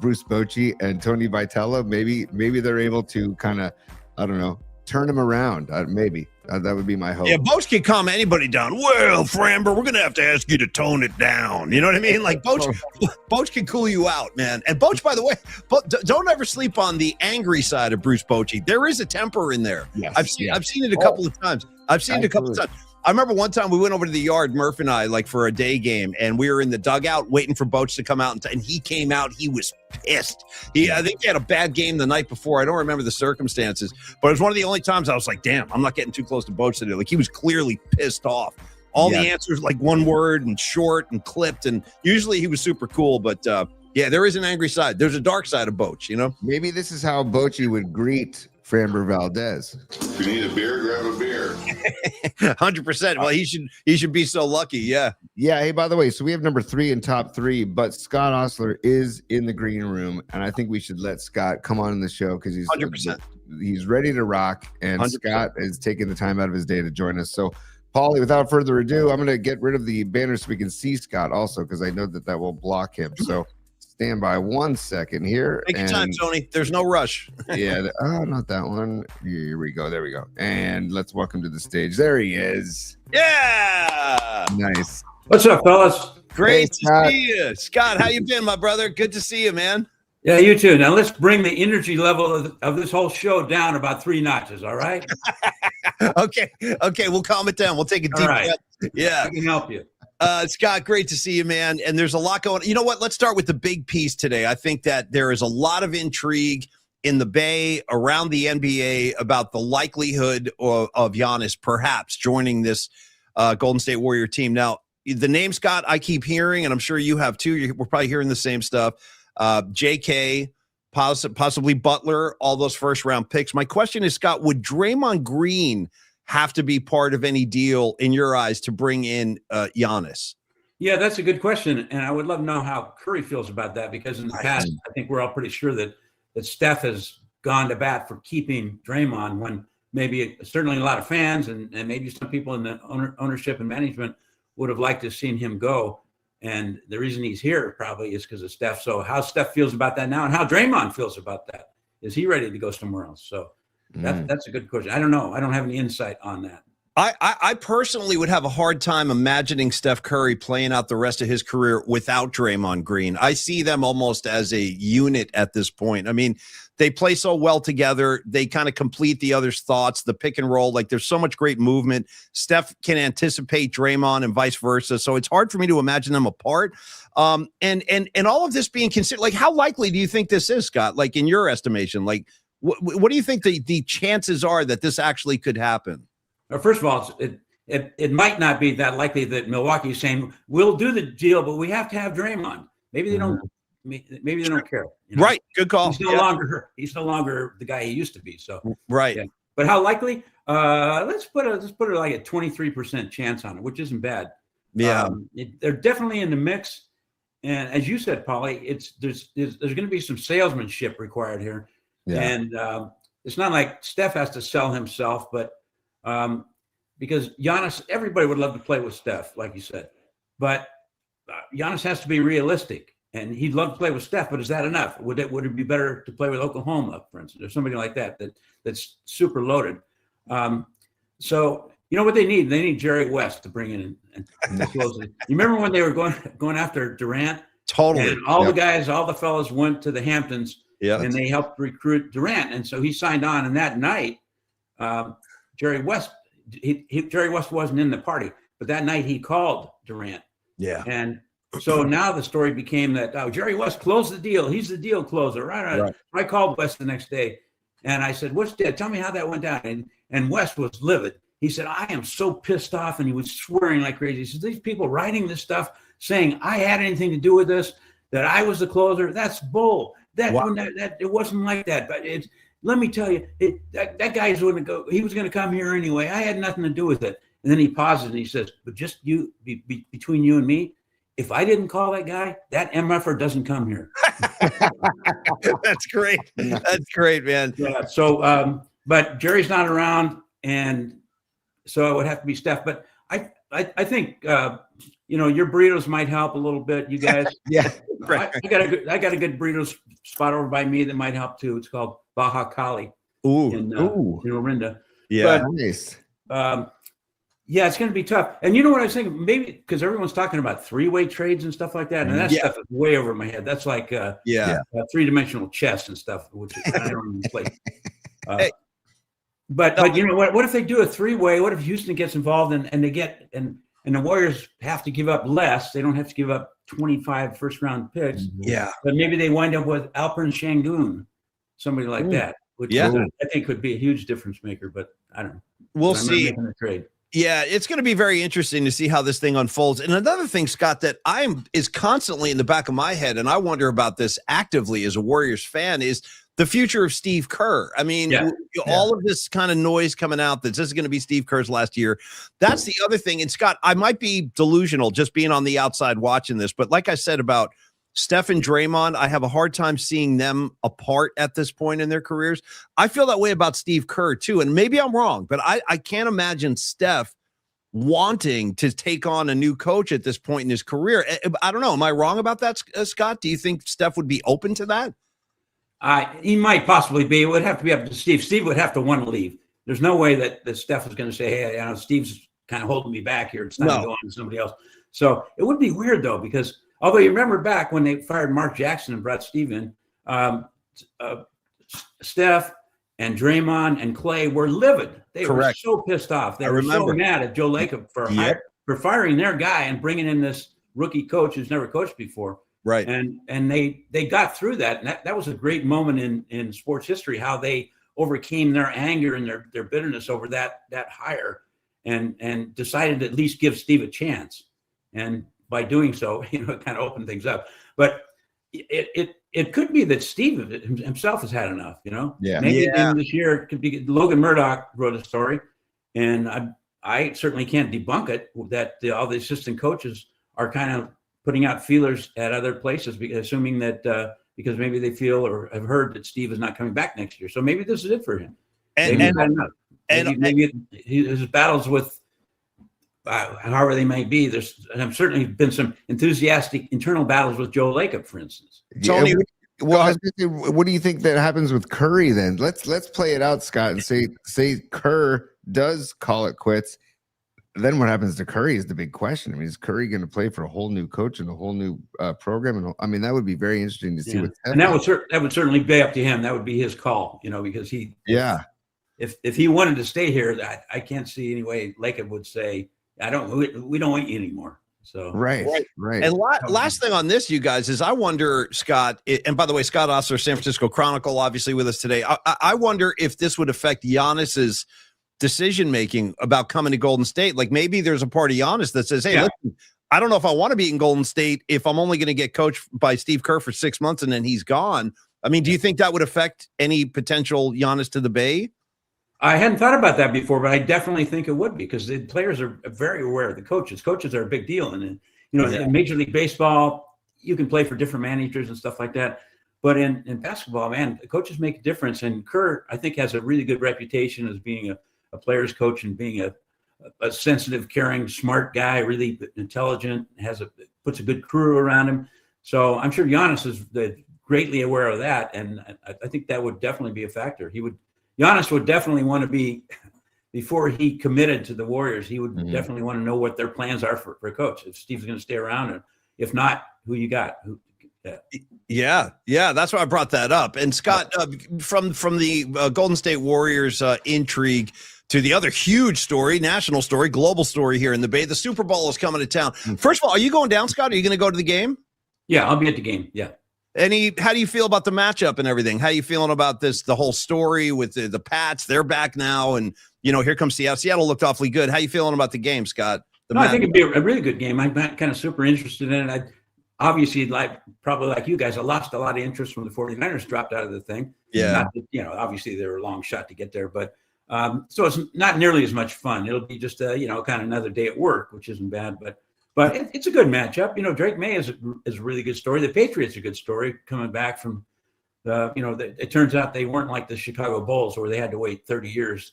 Bruce Bochy and Tony Vitello, maybe they're able to kind of, I don't know, turn him around. Maybe that would be my hope. Yeah, Boch can calm anybody down. Well, Framber, we're gonna have to ask you to tone it down. You know what I mean? Like Boch can cool you out, man. And Boch, by the way, don't ever sleep on the angry side of Bruce Bochy. There is a temper in there. Yes, I've seen it a couple of times. I remember one time we went over to the yard, Murph and I, like for a day game, and we were in the dugout waiting for Boch to come out, and he came out. He was pissed. I think he had a bad game the night before. I don't remember the circumstances, but it was one of the only times I was like, damn, I'm not getting too close to Boch today. Like, he was clearly pissed off. All the answers like one word and short and clipped, and usually he was super cool, but there is an angry side. There's a dark side of Boch, Maybe this is how Bochy would greet Framber Valdez. If you need a beer, grab a beer. 100%. Well, he should be so lucky. Yeah. Hey, by the way, so we have number 3 in top 3, but Scott Ostler is in the green room, and I think we should let Scott come on the show because he's 100%. He's ready to rock, and 100%. Scott is taking the time out of his day to join us. So, Paulie, without further ado, I'm going to get rid of the banner so we can see Scott also, because I know that will block him. So stand by 1 second here. Take your time, Tony. There's no rush. Not that one. Here we go. There we go. And let's welcome to the stage. There he is. Yeah. Nice. What's up, fellas? Great to see you. Scott, how you been, my brother? Good to see you, man. Yeah, you too. Now let's bring the energy level of this whole show down about 3 notches, all right? Okay, we'll calm it down. We'll take a deep breath. Yeah. I can help you. Scott, great to see you, man. And there's a lot going on. You know what? Let's start with the big piece today. I think that there is a lot of intrigue in the Bay, around the NBA, about the likelihood of Giannis perhaps joining this Golden State Warrior team. Now, the name, Scott, I keep hearing, and I'm sure you have too. We're probably hearing the same stuff. JK, possibly Butler, all those first-round picks. My question is, Scott, would Draymond Green have to be part of any deal in your eyes to bring in Giannis? Yeah, that's a good question, and I would love to know how Curry feels about that, because in the past, I think we're all pretty sure that Steph has gone to bat for keeping Draymond, when maybe certainly a lot of fans and maybe some people in the ownership and management would have liked to have seen him go. And the reason he's here probably is because of Steph. So how Steph feels about that now, and how Draymond feels about that. Is he ready to go somewhere else? So that's a good question. I don't know. I don't have any insight on that. I personally would have a hard time imagining Steph Curry playing out the rest of his career without Draymond Green. I see them almost as a unit at this point. I mean, they play so well together. They kind of complete the other's thoughts, the pick and roll. Like, there's so much great movement. Steph can anticipate Draymond and vice versa. So it's hard for me to imagine them apart. And all of this being considered, like, how likely do you think this is, Scott? Like, in your estimation, like, what do you think the chances are that this actually could happen? Well, first of all, it might not be that likely that Milwaukee's saying, we'll do the deal, but we have to have Draymond. Maybe they don't. Maybe they don't care. Right. Good call. He's no longer the guy he used to be. So right. Yeah. But how likely? Let's put it like a 23% chance on it, which isn't bad. Yeah. They're definitely in the mix. And as you said, Paulie, there's going to be some salesmanship required here. Yeah. And it's not like Steph has to sell himself, but because Giannis, everybody would love to play with Steph, like you said, but Giannis has to be realistic, and he'd love to play with Steph. But is that enough? Would it be better to play with Oklahoma, for instance, or somebody like that's super loaded? So you know what they need? They need Jerry West to bring in and close it. You remember when they were going after Durant? Totally. And all the guys, all the fellas went to the Hamptons, and they helped recruit Durant, and so he signed on. And that night, Jerry West wasn't in the party, but that night he called Durant. Yeah. And So now the story became that Jerry West closed the deal. He's the deal closer. Right. I called West the next day, and I said, "What's dead? Tell me how that went down." And West was livid. He said, "I am so pissed off," and he was swearing like crazy. He said, "These people writing this stuff saying I had anything to do with this, that I was the closer. That's bull. That it wasn't like that. But let me tell you, that guy's going to go. He was going to come here anyway. I had nothing to do with it." And then he pauses and he says, "But just between you and me, if I didn't call that guy, that MFer doesn't come here." That's great. That's great, man. Yeah. So, but Jerry's not around, and so it would have to be Steph. But I think your burritos might help a little bit. You guys, Yeah. Right. I got a good burritos spot over by me that might help too. It's called Baja Cali. In Orinda. Yeah. But, Nice. yeah, it's going to be tough. And you know what I was thinking? Maybe because everyone's talking about three-way trades and stuff like that, and that stuff is way over my head. That's like three-dimensional chess and stuff, which I don't even play. But you know what? What if they do a three-way? What if Houston gets involved and they get and the Warriors have to give up less? They don't have to give up 25 first-round picks. Yeah. But maybe they wind up with Alperen Şengün, somebody like that, which I think could be a huge difference maker. But I don't know. We'll see. Making a trade. Yeah, it's going to be very interesting to see how this thing unfolds. And another thing, Scott, that is constantly in the back of my head, and I wonder about this actively as a Warriors fan, is the future of Steve Kerr. I mean, all of this kind of noise coming out that this is going to be Steve Kerr's last year. That's the other thing. And Scott, I might be delusional just being on the outside watching this, but like I said about Steph and Draymond, I have a hard time seeing them apart at this point in their careers. I feel that way about Steve Kerr too. And maybe I'm wrong, but I can't imagine Steph wanting to take on a new coach at this point in his career. I don't know. Am I wrong about that, Scott? Do you think Steph would be open to that? He might possibly be. It would have to be up to Steve. Steve would have to want to leave. There's no way that Steph is going to say, "Hey, Steve's kind of holding me back here. It's time to go on to somebody else." So it would be weird though, because although you remember back when they fired Mark Jackson and brought Steve in, Steph and Draymond and Clay were livid. They were so pissed off. They were so mad at Joe Lacob for firing their guy and bringing in this rookie coach who's never coached before. Right. And they got through that. And that was a great moment in sports history, how they overcame their anger and their bitterness over that hire and decided to at least give Steve a chance. And by doing so, it kind of opened things up. But it could be that Steve himself has had enough, Maybe this year it could be. Logan Murdoch wrote a story, and I certainly can't debunk it, that all the assistant coaches are kind of putting out feelers at other places, assuming that because maybe they feel or have heard that Steve is not coming back next year. So maybe this is it for him. Maybe his battles with however they may be. There's certainly been some enthusiastic internal battles with Joe Lacob, for instance. Tony, well, I was gonna say, what do you think that happens with Curry then? Let's play it out, Scott, and say Kerr does call it quits. Then what happens to Curry is the big question. I mean, is Curry going to play for a whole new coach and a whole new program? And I mean, that would be very interesting to see what's happening. And that would certainly be up to him. That would be his call, because if he wanted to stay here, I can't see any way Lacob would say, we don't want you anymore. So right. And last thing on this, you guys, is I wonder, Scott, and by the way, Scott Ostler, San Francisco Chronicle, obviously with us today. I wonder if this would affect Giannis's decision-making about coming to Golden State. Like maybe there's a part of Giannis that says, hey, listen, I don't know if I want to be in Golden State if I'm only going to get coached by Steve Kerr for 6 months and then he's gone. I mean, do you think that would affect any potential Giannis to the Bay? I hadn't thought about that before, but I definitely think it would, because the players are very aware of the coaches. Coaches are a big deal. And, in Major League Baseball, you can play for different managers and stuff like that. But in basketball, man, the coaches make a difference. And Kerr, I think, has a really good reputation as being a player's coach and being a sensitive, caring, smart guy, really intelligent, puts a good crew around him. So I'm sure Giannis is greatly aware of that. And I think that would definitely be a factor. Giannis would definitely want to be, before he committed to the Warriors, he would definitely want to know what their plans are for a coach. If Steve's going to stay around, and if not, who you got? Yeah. That's why I brought that up. And Scott, from the Golden State Warriors intrigue, to the other huge story, national story, global story here in the Bay. The Super Bowl is coming to town. First of all, are you going down, Scott? Are you going to go to the game? Yeah, I'll be at the game. Yeah. How do you feel about the matchup and everything? How are you feeling about the whole story with the Pats? They're back now, and here comes Seattle. Seattle looked awfully good. How are you feeling about the game, Scott? I think it'd be a really good game. I'm kind of super interested in it. Obviously, probably like you guys, I lost a lot of interest when the 49ers dropped out of the thing. Yeah. Obviously they were a long shot to get there, but so it's not nearly as much fun. It'll be just kind of another day at work, which isn't bad, but it's a good matchup. Drake May is a really good story. The Patriots are a good story coming back from it turns out they weren't like the Chicago Bulls where they had to wait 30 years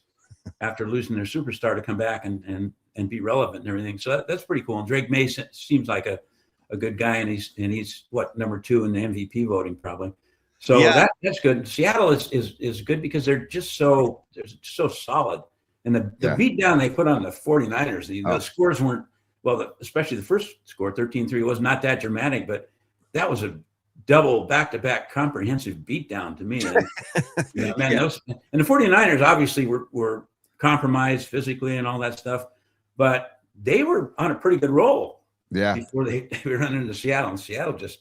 after losing their superstar to come back and be relevant and everything. So that's pretty cool. And Drake May seems like a good guy, and he's what, number 2 in the MVP voting probably. So that's good. Seattle is good because they're so solid. And the beat down they put on the 49ers, the scores weren't, especially the first score, 13-3, was not that dramatic, but that was a double back-to-back comprehensive beatdown to me. And, and the 49ers obviously were compromised physically and all that stuff, but they were on a pretty good roll. Yeah. Before they were running into Seattle, and Seattle just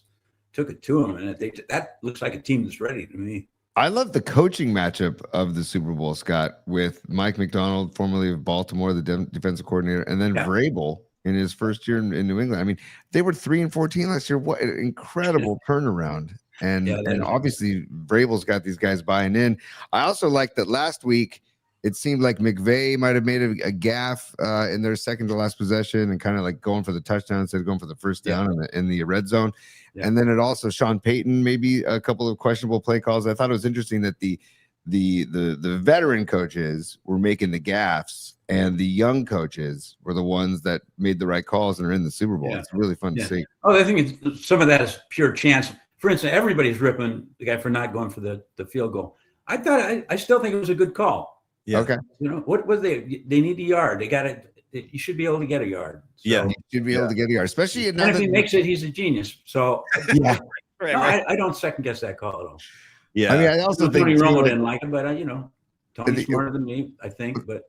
took it to them, and that looks like a team that's ready to me. I love the coaching matchup of the Super Bowl, Scott, with Mike McDonald, formerly of Baltimore, the defensive coordinator, and then Vrabel in his first year in New England. I mean, they were 3-14 last year. What an incredible turnaround. And obviously Vrabel's got these guys buying in. I also like that last week it seemed like McVay might have made a gaffe in their second to last possession and kind of like going for the touchdown instead of going for the first down in the red zone. Yeah. And then it also Sean Payton, maybe a couple of questionable play calls. I thought it was interesting that the veteran coaches were making the gaffes and the young coaches were the ones that made the right calls and are in the Super Bowl. Yeah. It's really fun to see. Oh, I think some of that is pure chance. For instance, everybody's ripping the guy for not going for the field goal. I still think it was a good call. Yeah. Okay. What was they need a yard. They got it. You should be able to get a yard. So, you should be able to get a yard, especially if he makes it, he's a genius. So right. I don't second guess that call at all. Yeah. I mean, I also think Tony Romo didn't like it, but Tony's smarter than me, I think. But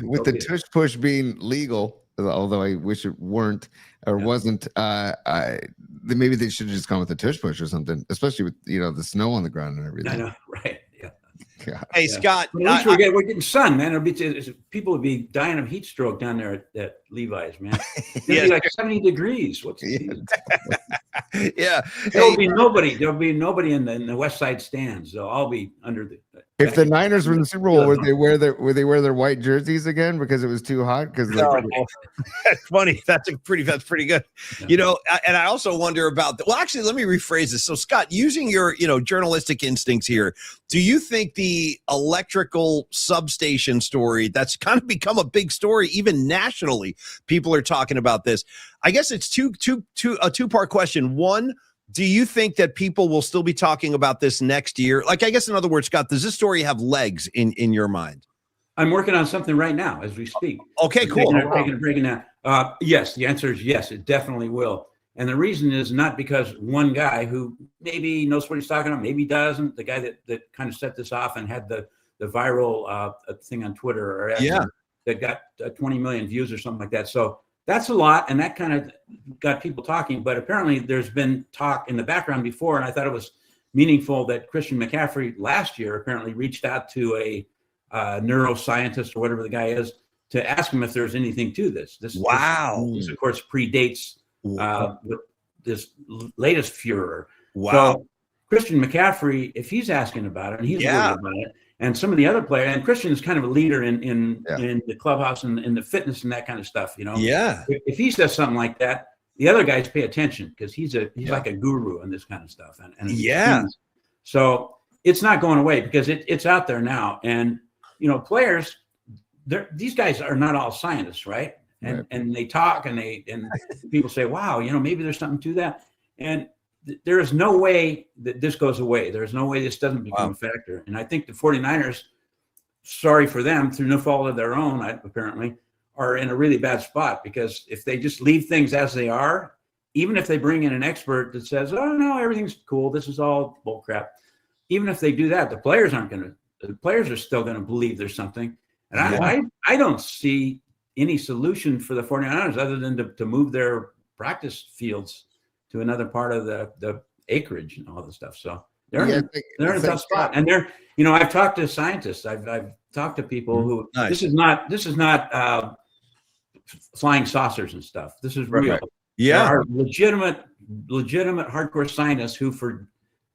with the tush push being legal, although I wish it weren't or wasn't, maybe they should have just gone with the tush push or something, especially with the snow on the ground and everything. I know, right? Yeah. Hey, Scott. At least we're getting sun, man. People would be dying of heat stroke down there at Levi's, man. It'd be like 70 degrees. What's Yeah. There'll be nobody in the West Side stands. They'll all be under the. If the Niners were in the Super Bowl, would they wear their white jerseys again because it was too hot? Because that's funny. That's pretty good. Yeah. And I also wonder about actually, let me rephrase this. So, Scott, using your journalistic instincts here, do you think the electrical substation story that's kind of become a big story even nationally? People are talking about this. I guess it's a two-part question. One, do you think that people will still be talking about this next year? Like, I guess in other words, Scott, does this story have legs in your mind? I'm working on something right now as we speak. Okay, cool. Breaking that. Yes, the answer is yes, it definitely will. And the reason is not because one guy who maybe knows what he's talking about, maybe doesn't, the guy that kind of set this off and had the viral thing on Twitter that got 20 million views or something like that. So that's a lot, and that kind of got people talking. But apparently there's been talk in the background before, and I thought it was meaningful that Christian McCaffrey last year apparently reached out to a neuroscientist or whatever the guy is to ask him if there's anything to this. This, of course, predates this latest furor. Wow. So Christian McCaffrey, if he's asking about it, and he's worried about it, and some of the other players, and Christian is kind of a leader in the clubhouse and in the fitness and that kind of stuff, Yeah. If he says something like that, the other guys pay attention because he's like a guru in this kind of stuff. And so it's not going away because it's out there now. And players, these guys are not all scientists, right? And they talk and people say, wow, maybe there's something to that. And there is no way that this goes away. There's no way this doesn't become a factor. And I think the 49ers, sorry for them, through no fault of their own, apparently, are in a really bad spot because if they just leave things as they are, even if they bring in an expert that says, oh, no, everything's cool, this is all bull crap. Even if they do that, the players are still going to believe there's something. And I don't see any solution for the 49ers other than to move their practice fields to another part of the acreage and all this stuff. So they're in a tough spot. And I've talked to scientists. I've talked to people who this is not flying saucers and stuff. This is real. Right. Yeah. There are legitimate hardcore scientists who for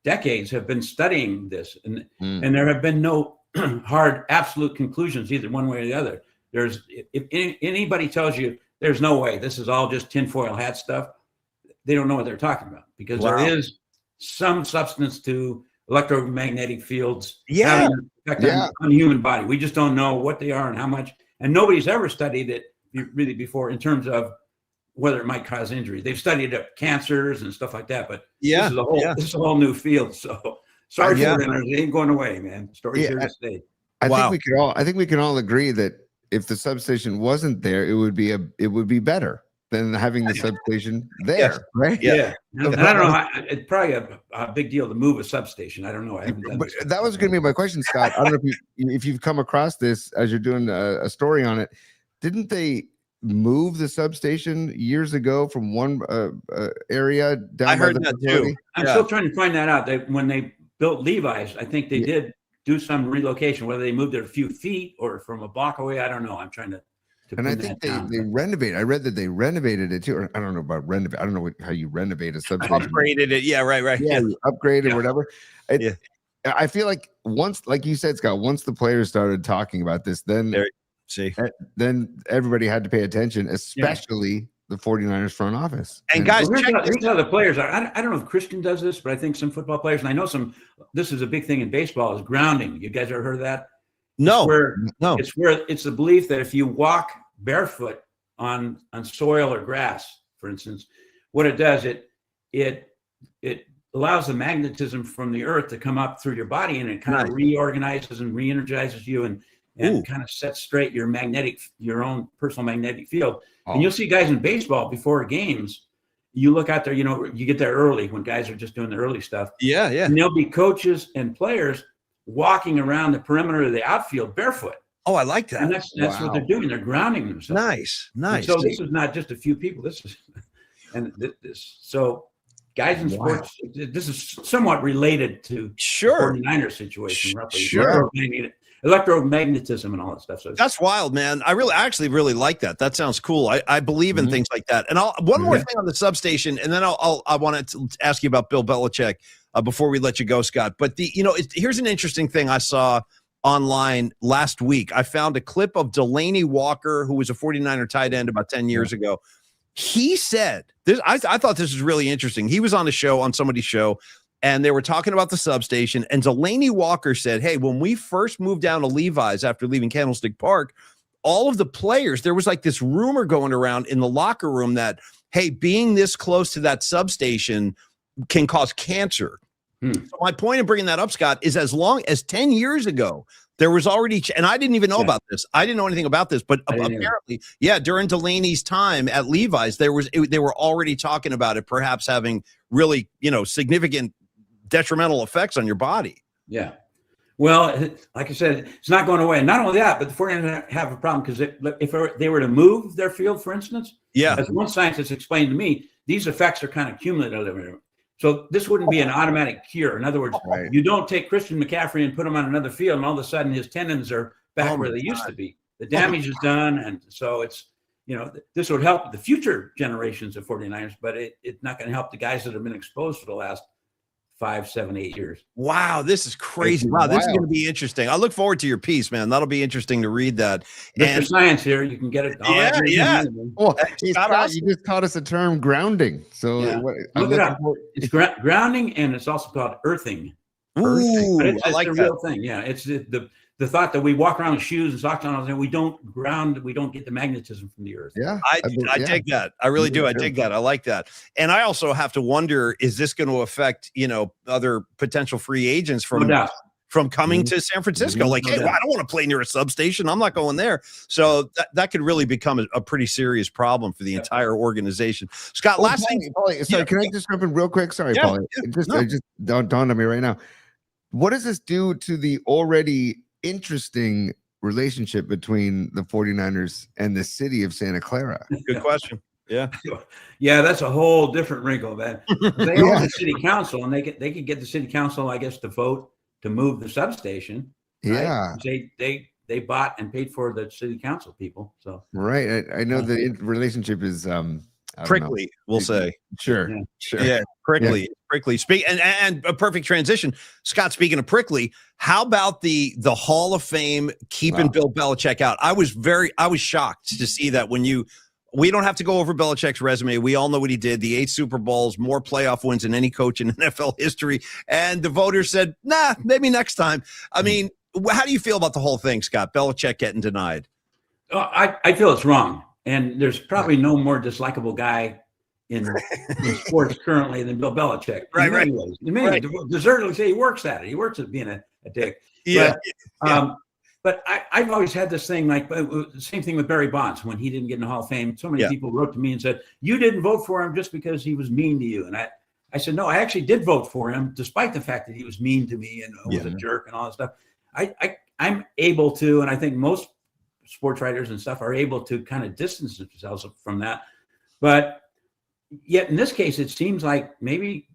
decades have been studying this, and there have been no hard absolute conclusions either one way or the other. If anybody tells you there's no way this is all just tinfoil hat stuff, they don't know what they're talking about, because there is some substance to electromagnetic fields having an effect on the human body. We just don't know what they are and how much, and nobody's ever studied it really before in terms of whether it might cause injury. They've studied cancers and stuff like that, but this is a whole new field. So sorry for it, it ain't going away, man. Story's here to stay. I think we can all agree that if the substation wasn't there, it would be better than having the substation there, right? Yeah. And I don't know. It's probably a big deal to move a substation. I don't know. I haven't done this. That was going to be my question, Scott. I don't know if you've come across this as you're doing a story on it. Didn't they move the substation years ago from one area down? I heard that too. I'm still trying to find that out. When they built Levi's, I think they did do some relocation, whether they moved it a few feet or from a block away. I don't know. I'm trying to and I think they renovated. I read that they renovated it too. Or I don't know about renovate. I don't know how you renovate a substation. Upgraded it. Yeah, right. Yeah, you upgraded whatever. I feel like once, like you said, Scott, once the players started talking about this, then everybody had to pay attention, especially the 49ers front office. And guys, here's how the players are. I don't know if Christian does this, but I think some football players, and I know this is a big thing in baseball, is grounding. You guys ever heard of that? No. It's the belief that if you walk barefoot on soil or grass, for instance, what it does, it allows the magnetism from the earth to come up through your body, and it kind of reorganizes and re-energizes you and kind of sets straight your own personal magnetic field. And you'll see guys in baseball before games, you look out there, you get there early when guys are just doing the early stuff. Yeah. And there'll be coaches and players walking around the perimeter of the outfield barefoot. Oh, I like that. And that's what they're doing. They're grounding themselves. Nice. And so this is not just a few people. So guys in sports, this is somewhat related to the 49ers situation, roughly. Sure. Electromagnetism and all that stuff. So that's wild, man. I actually really like that. That sounds cool. I believe in things like that. And one more thing on the substation, and then I wanted to ask you about Bill Belichick before we let you go, Scott. But here's an interesting thing I saw online last week. I found a clip of Delaney Walker, who was a 49er tight end about 10 years ago. He said this. I thought this was really interesting. He was on somebody's show, and they were talking about the substation. And Delaney Walker said, hey, when we first moved down to Levi's after leaving Candlestick Park, all of the players, there was like this rumor going around in the locker room that, hey, being this close to that substation can cause cancer. So my point in bringing that up, Scott, is as long as 10 years ago, there was already, and I didn't even know about this. I didn't know anything about this, but apparently, during Delaney's time at Levi's, they were already talking about it, perhaps having really, significant detrimental effects on your body. Yeah. Well, like I said, it's not going away. And not only that, but the 49ers have a problem because if they were to move their field, for instance, as one scientist explained to me, these effects are kind of cumulative. So this wouldn't be an automatic cure. In other words, you don't take Christian McCaffrey and put him on another field, and all of a sudden his tendons are back where they used to be. The damage is done, and so it's, this would help the future generations of 49ers, but it's not going to help the guys that have been exposed for the last 5, 7, 8 years. Wow, this is crazy. Wow, this is going to be interesting. I look forward to your piece, man. That'll be interesting to read that. And science here, you can get it. Well, Scott, you just taught us the term grounding. So look it up. It's grounding, and it's also called earthing. Ooh, but it's I like a that. real thing. Yeah, it's the thought that we walk around with shoes and socks on, and we don't ground, we don't get the magnetism from the earth. Yeah, I dig that. I really do. I dig that. I like that. And I also have to wonder, is this going to affect, other potential free agents from coming to San Francisco? Like, hey, I don't want to play near a substation. I'm not going there. So that could really become a pretty serious problem for the entire organization. Scott, last thing. Paulie, sorry, can I just jump in real quick? Sorry, Paulie. It just dawned on me right now. What does this do to the already interesting relationship between the 49ers and the city of Santa Clara? Good question. Yeah. Yeah, that's a whole different wrinkle, man. They own the city council, and they could get the city council, I guess, to vote to move the substation. Right? Yeah. They bought and paid for the city council people. So Right. I know the relationship is I don't Prickly, know. we'll say. Sure. Yeah. Sure. Yeah, prickly, prickly. And a perfect transition. Scott, speaking of prickly, how about the Hall of Fame keeping Bill Belichick out? I was shocked to see that we don't have to go over Belichick's resume. We all know what he did. The 8 Super Bowls, more playoff wins than any coach in NFL history. And the voters said, nah, maybe next time. I mean, how do you feel about the whole thing, Scott? Belichick getting denied? I feel it's wrong. And there's probably no more dislikable guy in sports currently than Bill Belichick. Right. In many ways. Deservedly say he works at it. He works at being a dick. Yeah. But I've always had this thing, like the same thing with Barry Bonds when he didn't get in the Hall of Fame. So many people wrote to me and said, you didn't vote for him just because he was mean to you. And I said, no, I actually did vote for him, despite the fact that he was mean to me and was a jerk and all that stuff. I'm able to, and I think most sports writers and stuff are able to kind of distance themselves from that. But yet in this case, it seems like maybe,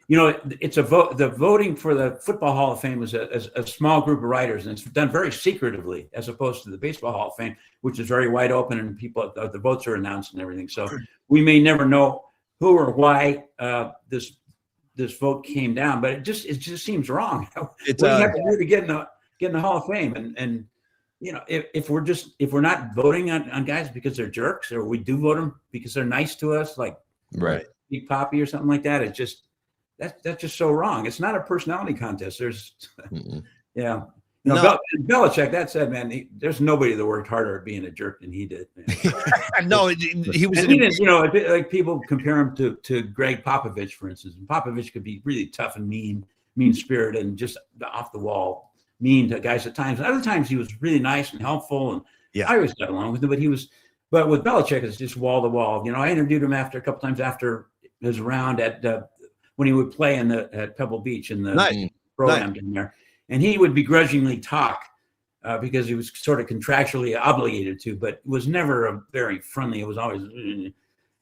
it's a vote. The voting for the Football Hall of Fame is a small group of writers, and it's done very secretively, as opposed to the Baseball Hall of Fame, which is very wide open and the votes are announced and everything. So we may never know who or why this vote came down, but it just seems wrong. What do you have to do to get in the Hall of Fame? And if we're not voting on guys because they're jerks, or we do vote them because they're nice to us, like Big Papi or something like that, it's just. That's just so wrong. It's not a personality contest. Belichick, that said, man, there's nobody that worked harder at being a jerk than he did. No, he was. He didn't, like people compare him to Greg Popovich, for instance. And Popovich could be really tough and mean-spirited and just off the wall, mean to guys at times. And other times he was really nice and helpful, and I always got along with him. But with Belichick, it's just wall to wall. I interviewed him a couple times after his round at. When he would play at Pebble Beach in the program in there, and he would begrudgingly talk because he was sort of contractually obligated to, but it was never very friendly. It was always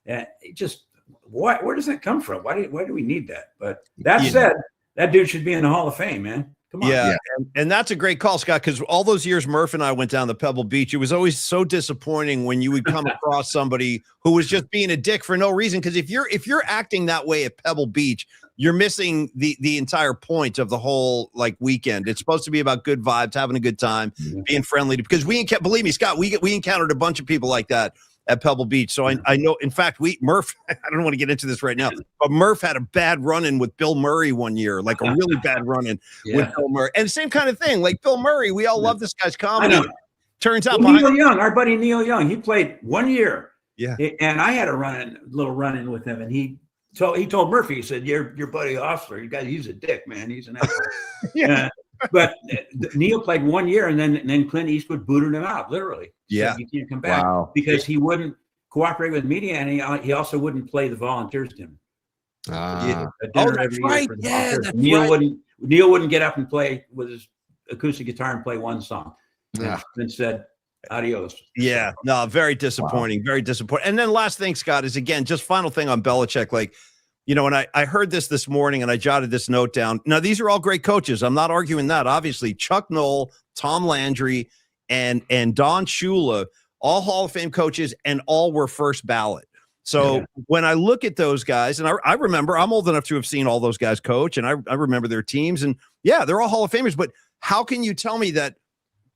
where does that come from? Why do we need that? But that said, that dude should be in the Hall of Fame, man. Come on. Yeah. And that's a great call, Scott, because all those years Murph and I went down to Pebble Beach, it was always so disappointing when you would come across somebody who was just being a dick for no reason. Because if you're acting that way at Pebble Beach, you're missing the entire point of the whole weekend. It's supposed to be about good vibes, having a good time, being friendly. Because believe me, Scott, we encountered a bunch of people like that at Pebble Beach. So I know, in fact, Murph, I don't want to get into this right now, but Murph had a bad run-in with Bill Murray one year, like a really bad run-in with Bill Murray. And same kind of thing, like Bill Murray, we all love this guy's comedy. Turns out Neil Young, our buddy Neil Young, he played 1 year. Yeah. And I had a little run-in with him, and he told Murphy, he said, your buddy Ostler, he's a dick, man. He's an asshole. But Neil played 1 year, and then Clint Eastwood booted him out, literally. Yeah. So you can't come back because he wouldn't cooperate with media, and he also wouldn't play the volunteers to him. That's right. Yeah, that's Neil wouldn't get up and play with his acoustic guitar and play one song. And said, adios. Yeah, no, very disappointing. Very disappointing. And then last thing, Scott, is again, just final thing on Belichick. And I heard this morning and I jotted this note down. Now, these are all great coaches. I'm not arguing that. Obviously, Chuck Noll, Tom Landry, and Don Shula, all Hall of Fame coaches, and all were first ballot. So when I look at those guys, and I remember, I'm old enough to have seen all those guys coach, and I remember their teams, and they're all Hall of Famers. But how can you tell me that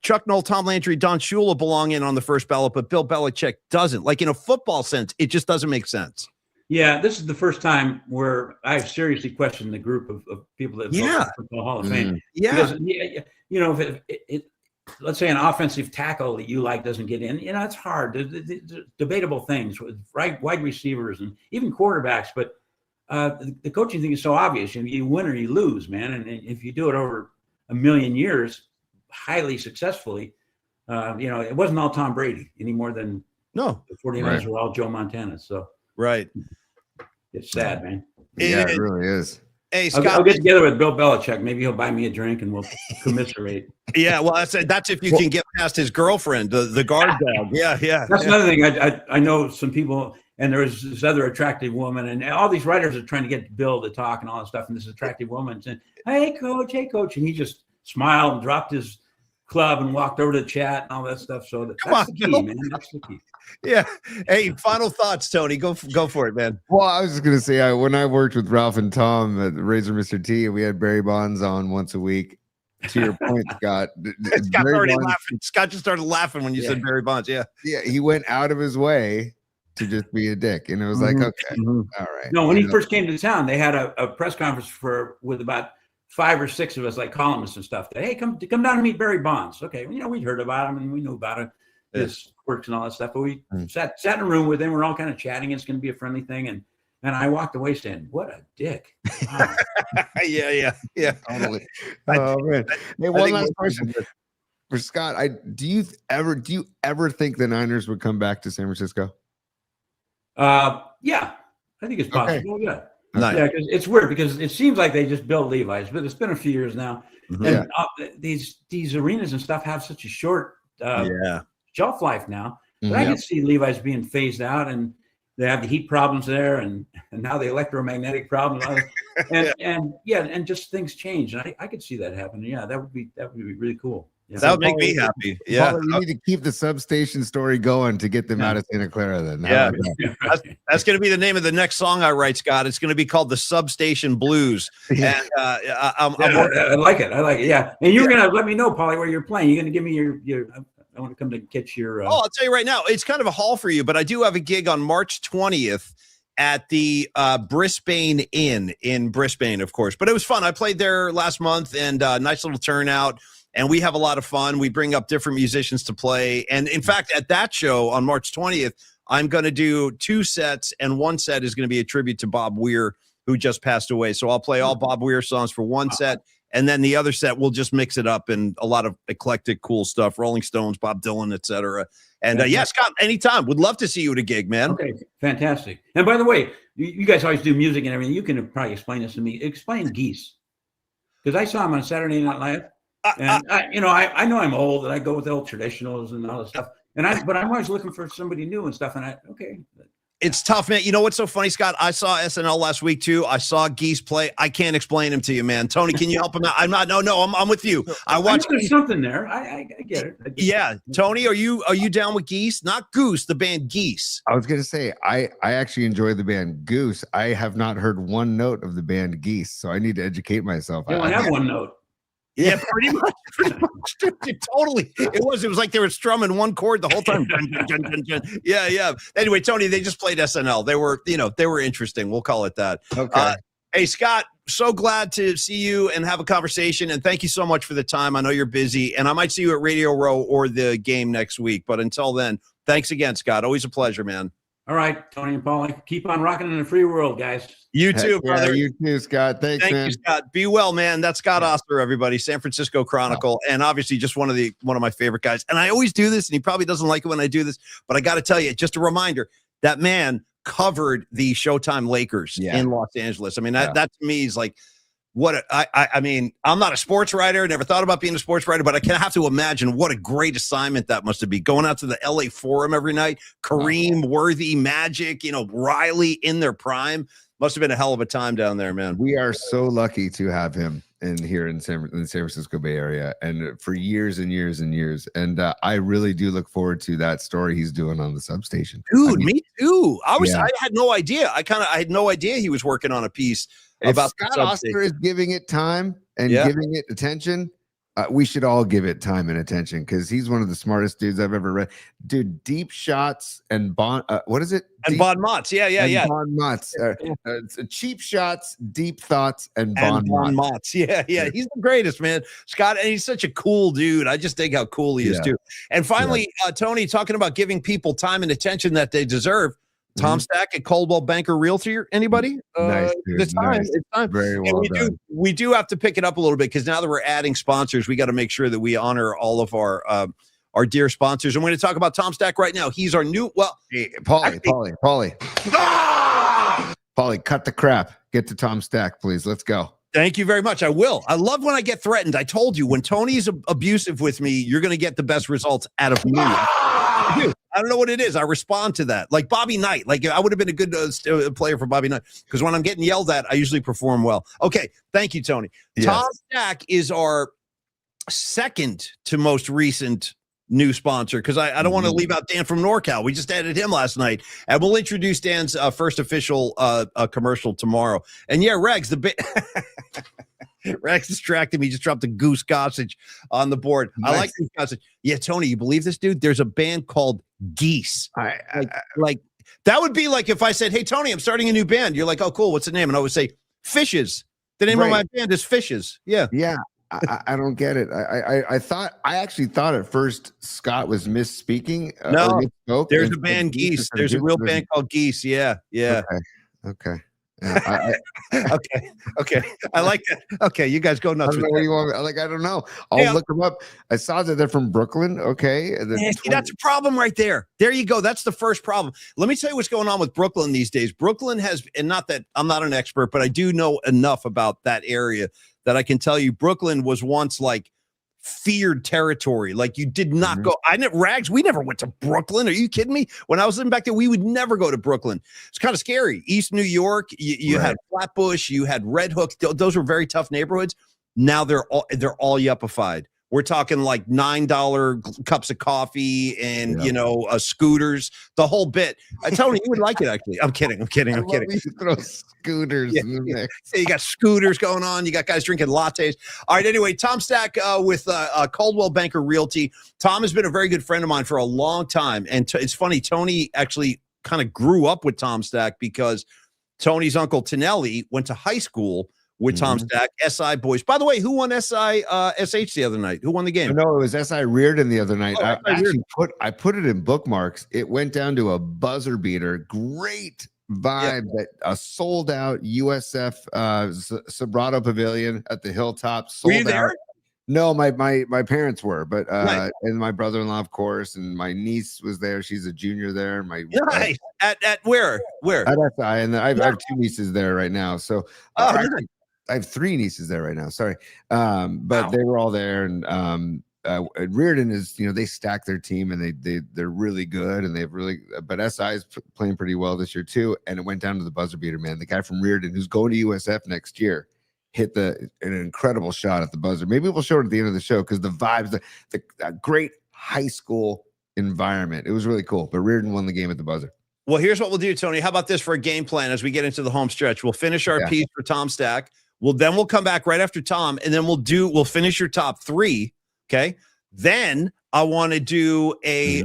Chuck Noll, Tom Landry, Don Shula belong in on the first ballot, but Bill Belichick doesn't? Like, in a football sense, it just doesn't make sense. Yeah, this is the first time where I've seriously questioned the group of people that voted for the Hall of Fame. Because, if let's say an offensive tackle that you like doesn't get in, it's hard. There's debatable things with wide receivers and even quarterbacks. But the coaching thing is so obvious. You win or you lose, man. And if you do it over a million years, highly successfully, it wasn't all Tom Brady any more than the 49ers were all Joe Montana. So right. It's sad, man. Yeah, it really is. Hey, Scott. I'll get together with Bill Belichick. Maybe he'll buy me a drink and we'll commiserate. Yeah, well, that's if you can get past his girlfriend, the guard dog. Yeah. That's another thing. I know some people, and there was this other attractive woman, and all these writers are trying to get Bill to talk and all that stuff. And this attractive woman saying, hey, coach. And he just smiled and dropped his club and walked over to chat and all that stuff. So that's the key, man. That's the key. Yeah. Hey, final thoughts, Tony. Go for it, man. Well, I was just gonna say, when I worked with Ralph and Tom at Razor Mr. T, we had Barry Bonds on once a week. To your point, Scott. Scott's already laughing. Scott just started laughing when you said Barry Bonds. Yeah. Yeah, he went out of his way to just be a dick, and it was like, okay, all right. No, when he first came to town, they had a press conference with about 5 or 6 of us, like columnists and stuff. Hey, come down and meet Barry Bonds. Okay, we'd heard about him and we knew about it. His quirks and all that stuff, but we sat in a room with him. We're all kind of chatting. It's going to be a friendly thing, and I walked away saying, "What a dick!" Wow. yeah, totally. Oh man! Hey, one last question for Scott. Do you ever think the Niners would come back to San Francisco? Yeah, I think it's possible. Okay. Yeah, nice. Yeah, because it's weird because it seems like they just built Levi's, but it's been a few years now, and these arenas and stuff have such a short shelf life now. But I can see Levi's being phased out, and they have the heat problems there, and now the electromagnetic problems, and just things change. And I could see that happening. Yeah, that would be really cool. Yeah. That would make me happy. Yeah, Paul, you need to keep the substation story going to get them out of Santa Clara. Then, that's going to be the name of the next song I write, Scott. It's going to be called the Substation Blues. And I like it. Yeah, and you're going to let me know, Paulie, where you're playing. You're going to give me your. I want to come to catch your. I'll tell you right now, it's kind of a haul for you, but I do have a gig on March 20th at the Brisbane Inn in Brisbane, of course. But it was fun. I played there last month, and nice little turnout. And we have a lot of fun. We bring up different musicians to play. And in fact, at that show on March 20th, I'm going to do 2 sets, and one set is going to be a tribute to Bob Weir, who just passed away. So I'll play all Bob Weir songs for one set. And then the other set, we'll just mix it up and a lot of eclectic, cool stuff. Rolling Stones, Bob Dylan, etc. And Scott, anytime. Would love to see you at a gig, man. Okay, fantastic. And by the way, you guys always do music and everything. You can probably explain this to me. Explain Geese. Because I saw him on Saturday Night Live. And I know I'm old and I go with the old traditionals and all this stuff. But I'm always looking for somebody new and stuff. And it's tough, man. You know what's so funny, Scott? I saw SNL last week too. I saw Geese play. I can't explain him to you, man. Tony, can you help him out? I'm not. No, I'm with you. I watched. There's something there. I get it. Yeah, Tony, are you down with Geese? Not Goose, the band Geese. I was gonna say I actually enjoy the band Goose. I have not heard one note of the band Geese, so I need to educate myself. They don't have one note. Yeah, pretty much. Totally. It was like they were strumming one chord the whole time. Yeah. Anyway, Tony, they just played SNL. They were interesting. We'll call it that. Okay. Hey, Scott, so glad to see you and have a conversation. And thank you so much for the time. I know you're busy, and I might see you at Radio Row or the game next week. But until then, thanks again, Scott. Always a pleasure, man. All right, Tony and Paulie, keep on rocking in the free world, guys. You too, brother. You too, Scott. Thank man. You, Scott. Be well, man. That's Scott Ostler, everybody. San Francisco Chronicle, and obviously just one of my favorite guys. And I always do this, and he probably doesn't like it when I do this, but I got to tell you, just a reminder, that man covered the Showtime Lakers in Los Angeles. I mean, that to me is like, I mean, I'm not a sports writer, never thought about being a sports writer, but I have to imagine what a great assignment that must have been. Going out to the LA Forum every night, Kareem, Worthy, Magic, Riley in their prime. Must have been a hell of a time down there, man. We are so lucky to have him here in the San Francisco Bay Area, and for years and years and years. And I really do look forward to that story he's doing on the substation. Dude, me too. I had no idea. I had no idea he was working on a piece. If Scott Ostler is giving it time and giving it attention, we should all give it time and attention, because he's one of the smartest dudes I've ever read. Dude, Deep Shots and Bon, what is it? And Bon Mott's, yeah. Bon Mott's, Cheap Shots, Deep Thoughts, and Bon Mott's. Yeah. He's the greatest, man. Scott, and he's such a cool dude. I just think how cool he is too. And finally, Tony, talking about giving people time and attention that they deserve. Tom Stack at Coldwell Banker Realty. Anybody? Nice, dude. It's time. Nice. It's time. Very well done. We do have to pick it up a little bit, because now that we're adding sponsors, we got to make sure that we honor all of our dear sponsors. I'm going to talk about Tom Stack right now. He's our new. Well, hey, Paulie, cut the crap. get to Tom Stack, please. Let's go. Thank you very much. I will. I love when I get threatened. I told you, when Tony's abusive with me, you're going to get the best results out of me. I don't know what it is. I respond to that. Like Bobby Knight. Like I would have been a good player for Bobby Knight, because when I'm getting yelled at, I usually perform well. Okay. Thank you, Tony. Yes. Tom Stack is our second to most recent new sponsor, because I don't want to leave out Dan from NorCal. We just added him last night, and we'll introduce Dan's first official commercial tomorrow. And yeah, Regs, Rex distracted me. Just dropped a Goose Gossage on the board. Nice. I like Goose Gossage. Yeah, Tony, you believe this, dude? There's a band called Geese. Like that would be like if I said, "Hey, Tony, I'm starting a new band." You're like, "Oh, cool. What's the name?" And I would say, "Fishes." The name of my band is Fishes. Yeah. Yeah. I don't get it. I actually thought at first Scott was misspeaking. No, there's a band Geese. There's a real band called Geese. Yeah. Okay. Okay. I like that. Okay, you guys go nuts. I don't know. I'll look them up. I saw that they're from Brooklyn. Okay. See, that's a problem right there. There you go. That's the first problem. Let me tell you what's going on with Brooklyn these days. Brooklyn has, and not that I'm not an expert, but I do know enough about that area that I can tell you Brooklyn was once like feared territory. Like you did not go. We never went to Brooklyn. Are you kidding me? When I was living back there, we would never go to Brooklyn. It's kind of scary. East New York, you had Flatbush, you had Red Hook. Those were very tough neighborhoods. Now they're all yuppified. We're talking like $9 cups of coffee and scooters, the whole bit. Tony, you would like it actually. I'm kidding. You throw scooters in the mix. You got scooters going on. You got guys drinking lattes. All right. Anyway, Tom Stack with Coldwell Banker Realty. Tom has been a very good friend of mine for a long time, and it's funny. Tony actually kind of grew up with Tom Stack because Tony's uncle Tonelli went to high school with Tom Stack, SI boys. By the way, who won SI SH the other night? Who won the game? No, it was SI Reardon the other night. I put it in bookmarks. It went down to a buzzer beater. Great vibe. That a sold out USF Sobrato Pavilion at the Hilltop. Sold Were you there? Out. No, my parents were, but nice. And my brother-in-law, of course, and my niece was there. She's a junior there. Nice. At where? At SI, and I have 2 nieces there right now. So I have 3 nieces there right now. Sorry. But they were all there. And Reardon is, they stack their team and they're really good. And but SI is playing pretty well this year too. And it went down to the buzzer beater, man. The guy from Reardon who's going to USF next year hit an incredible shot at the buzzer. Maybe we'll show it at the end of the show, because the vibes, the great high school environment. It was really cool. But Reardon won the game at the buzzer. Well, here's what we'll do, Tony. How about this for a game plan as we get into the home stretch? We'll finish our piece for Tom Stack. We'll come back right after Tom, and then we'll finish your top 3. Okay. Then I want to do a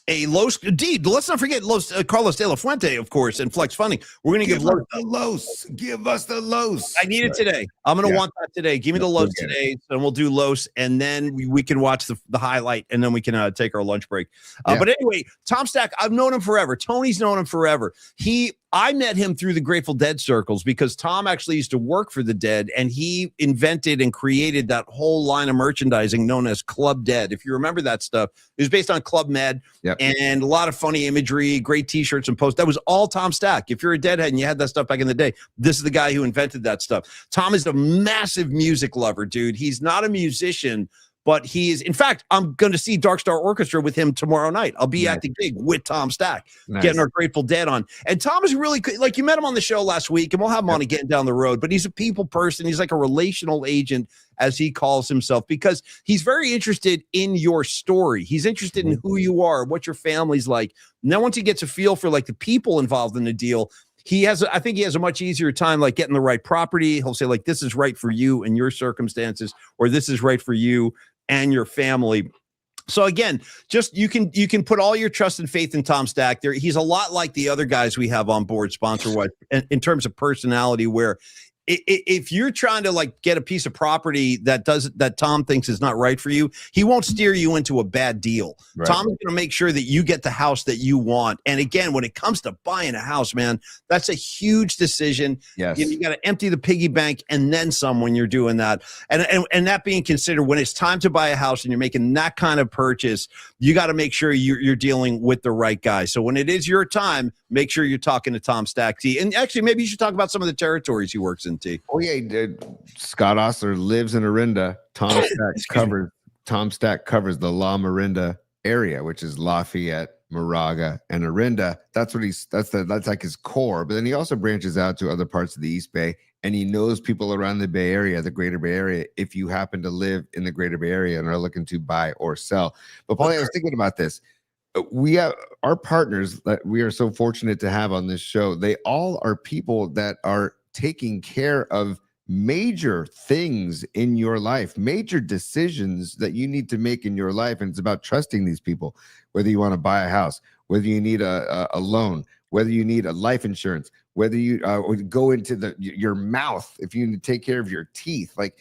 Los. Let's not forget Carlos De La Fuente, of course, and Flex Funding. We're going to give Los. Give us the Los. I need it today. I'm going to want that today. Give me the Los today, and we'll do Los, and then we can watch the highlight, and then we can take our lunch break. But anyway, Tom Stack, I've known him forever. Tony's known him forever. I met him through the Grateful Dead circles, because Tom actually used to work for the Dead, and he invented and created that whole line of merchandising known as Club Dead. If you remember that stuff, it was based on Club Med and a lot of funny imagery, great T-shirts and posts. That was all Tom Stack. If you're a Deadhead and you had that stuff back in the day, this is the guy who invented that stuff. Tom is a massive music lover, dude. He's not a musician, but he is. In fact, I'm going to see Dark Star Orchestra with him tomorrow night. I'll be at the gig with Tom Stack, getting our Grateful Dead on. And Tom is really like, you met him on the show last week, and we'll have him on again down the road. But he's a people person. He's like a relational agent, as he calls himself, because he's very interested in your story. He's interested in who you are, what your family's like. And then once he gets a feel for like the people involved in the deal, I think he has a much easier time like getting the right property. He'll say like, this is right for you and your circumstances, or this is right for you and your family. So again, just you can put all your trust and faith in Tom Stack. He's a lot like the other guys we have on board sponsor-wise in terms of personality, where if you're trying to like get a piece of property that Tom thinks is not right for you, he won't steer you into a bad deal. Right. Tom is going to make sure that you get the house that you want. And again, when it comes to buying a house, man, that's a huge decision. Yes. You got to empty the piggy bank and then some when you're doing that. And that being considered, when it's time to buy a house and you're making that kind of purchase, you got to make sure you're dealing with the right guy. So when it is your time, make sure you're talking to Tom Stack, T. And actually, maybe you should talk about some of the territories he works in, T. Oh yeah, Scott Ostler lives in Orinda. Tom Stack covers the La Marinda area, which is Lafayette, Moraga, and Orinda. That's like his core. But then he also branches out to other parts of the East Bay, and he knows people around the Bay Area, the Greater Bay Area, if you happen to live in the Greater Bay Area and are looking to buy or sell. But Paulie, I was thinking about this. We have our partners that we are so fortunate to have on this show. They all are people that are taking care of major things in your life, major decisions that you need to make in your life. And it's about trusting these people, whether you want to buy a house, whether you need a loan, whether you need a life insurance, whether you go into your mouth, if you need to take care of your teeth. Like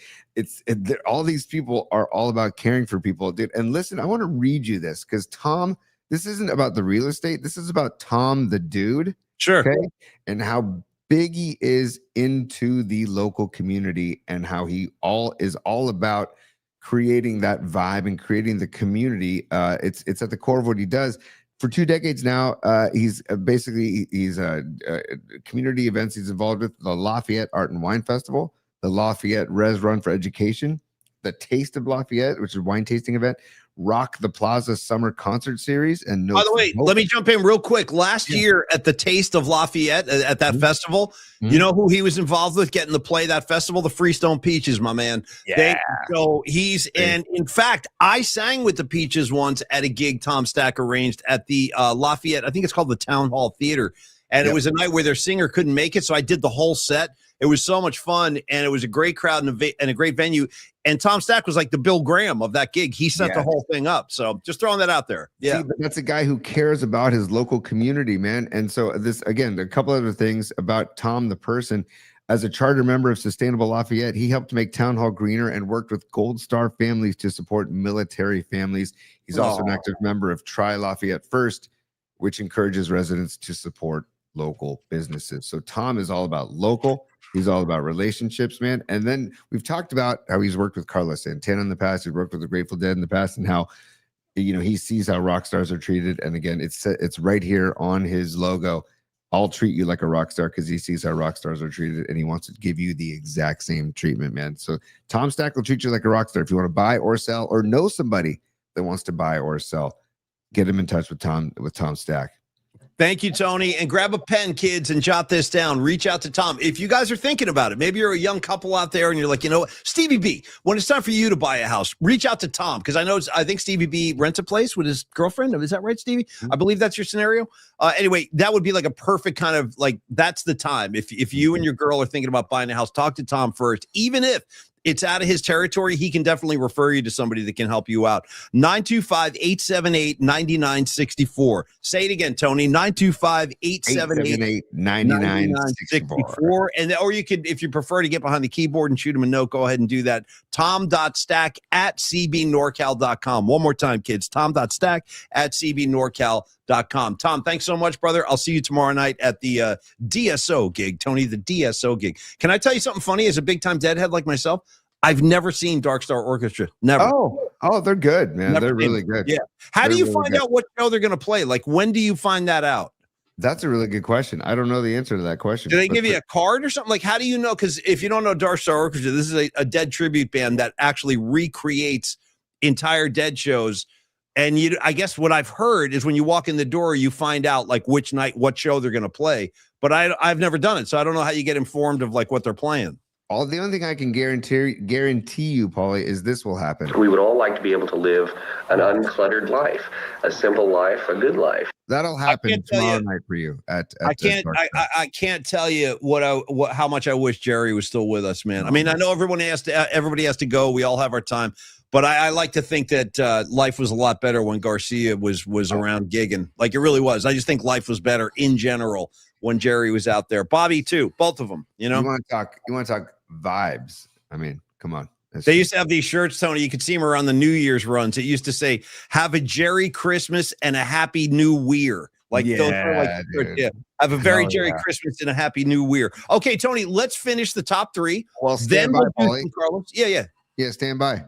all these people are all about caring for people, dude. And listen, I want to read you this because Tom, this isn't about the real estate. This is about Tom, the dude. Sure. Okay. And how big he is into the local community and how he is all about creating that vibe and creating the community. It's at the core of what he does. For 2 decades now, he's community events he's involved with: the Lafayette Art and Wine Festival, the Lafayette Res Run for Education, the Taste of Lafayette, which is a wine tasting event, Rock the Plaza Summer Concert Series, and by the way, let me jump in real quick. Last year at the Taste of Lafayette at that festival, you know who he was involved with getting to play that festival? The Freestone Peaches, my man. Yeah. And in fact, I sang with the Peaches once at a gig Tom Stack arranged at the Lafayette. I think it's called the Town Hall Theater. And it was a night where their singer couldn't make it. So I did the whole set. It was so much fun, and it was a great crowd and a great venue. And Tom Stack was like the Bill Graham of that gig. He set the whole thing up. So just throwing that out there. Yeah. See, that's a guy who cares about his local community, man. And so this, again, a couple other things about Tom, the person. As a charter member of Sustainable Lafayette, he helped make Town Hall greener and worked with Gold Star families to support military families. He's also an active member of Try Lafayette First, which encourages residents to support local businesses. So Tom is all about local. He's all about relationships, man. And then we've talked about how he's worked with Carlos Santana in the past. He's worked with the Grateful Dead in the past, and how, you know, he sees how rock stars are treated. And again, it's right here on his logo. I'll treat you like a rock star, because he sees how rock stars are treated, and he wants to give you the exact same treatment, man. So Tom Stack will treat you like a rock star. If you want to buy or sell, or know somebody that wants to buy or sell, get him in touch with Tom Stack. Thank you, Tony. And grab a pen, kids, and jot this down. Reach out to Tom. If you guys are thinking about it, maybe you're a young couple out there and you're like, you know what, Stevie B, when it's time for you to buy a house, reach out to Tom. Because I think Stevie B rents a place with his girlfriend. Is that right, Stevie? I believe that's your scenario. Anyway, that would be like a perfect kind of like, that's the time. If you and your girl are thinking about buying a house, talk to Tom first. Even if it's out of his territory, he can definitely refer you to somebody that can help you out. 925-878-9964. Say it again, Tony. 925-878-9964. Or you could, if you prefer to get behind the keyboard and shoot him a note, go ahead and do that. Tom.stack@cbnorcal.com. One more time, kids. Tom.stack@cbnorcal.com. Tom, thanks so much, brother. I'll see you tomorrow night at the DSO gig. Tony, the DSO gig. Can I tell you something funny? As a big-time Deadhead like myself, I've never seen Dark Star Orchestra. Never. Oh, they're good, man. They're really good. Yeah. How do you find out what show they're going to play? Like, when do you find that out? That's a really good question. I don't know the answer to that question. Do they give you a card or something? Like, how do you know? Because if you don't know Dark Star Orchestra, this is a Dead tribute band that actually recreates entire Dead shows. And I guess what I've heard is when you walk in the door, you find out like which night, what show they're going to play. But I've never done it, so I don't know how you get informed of like what they're playing. The only thing I can guarantee you, Paulie, is this will happen. We would all like to be able to live an uncluttered life, a simple life, a good life. That'll happen tomorrow night for you. I can't tell you how much I wish Jerry was still with us, man. I mean, I know everybody has to go. We all have our time, but I like to think that life was a lot better when Garcia was around gigging. Like it really was. I just think life was better in general when Jerry was out there. Bobby too, both of them. You know, you want to talk vibes. I mean, come on. They used to have these shirts, Tony. You could see them around the New Year's runs. It used to say, "Have a Jerry Christmas and a happy New Year." Like those are like, have a very Jerry Christmas and a happy New Year. Okay, Tony, let's finish the top three. Well, stand by, Paulie. Carlos. Yeah. Stand by.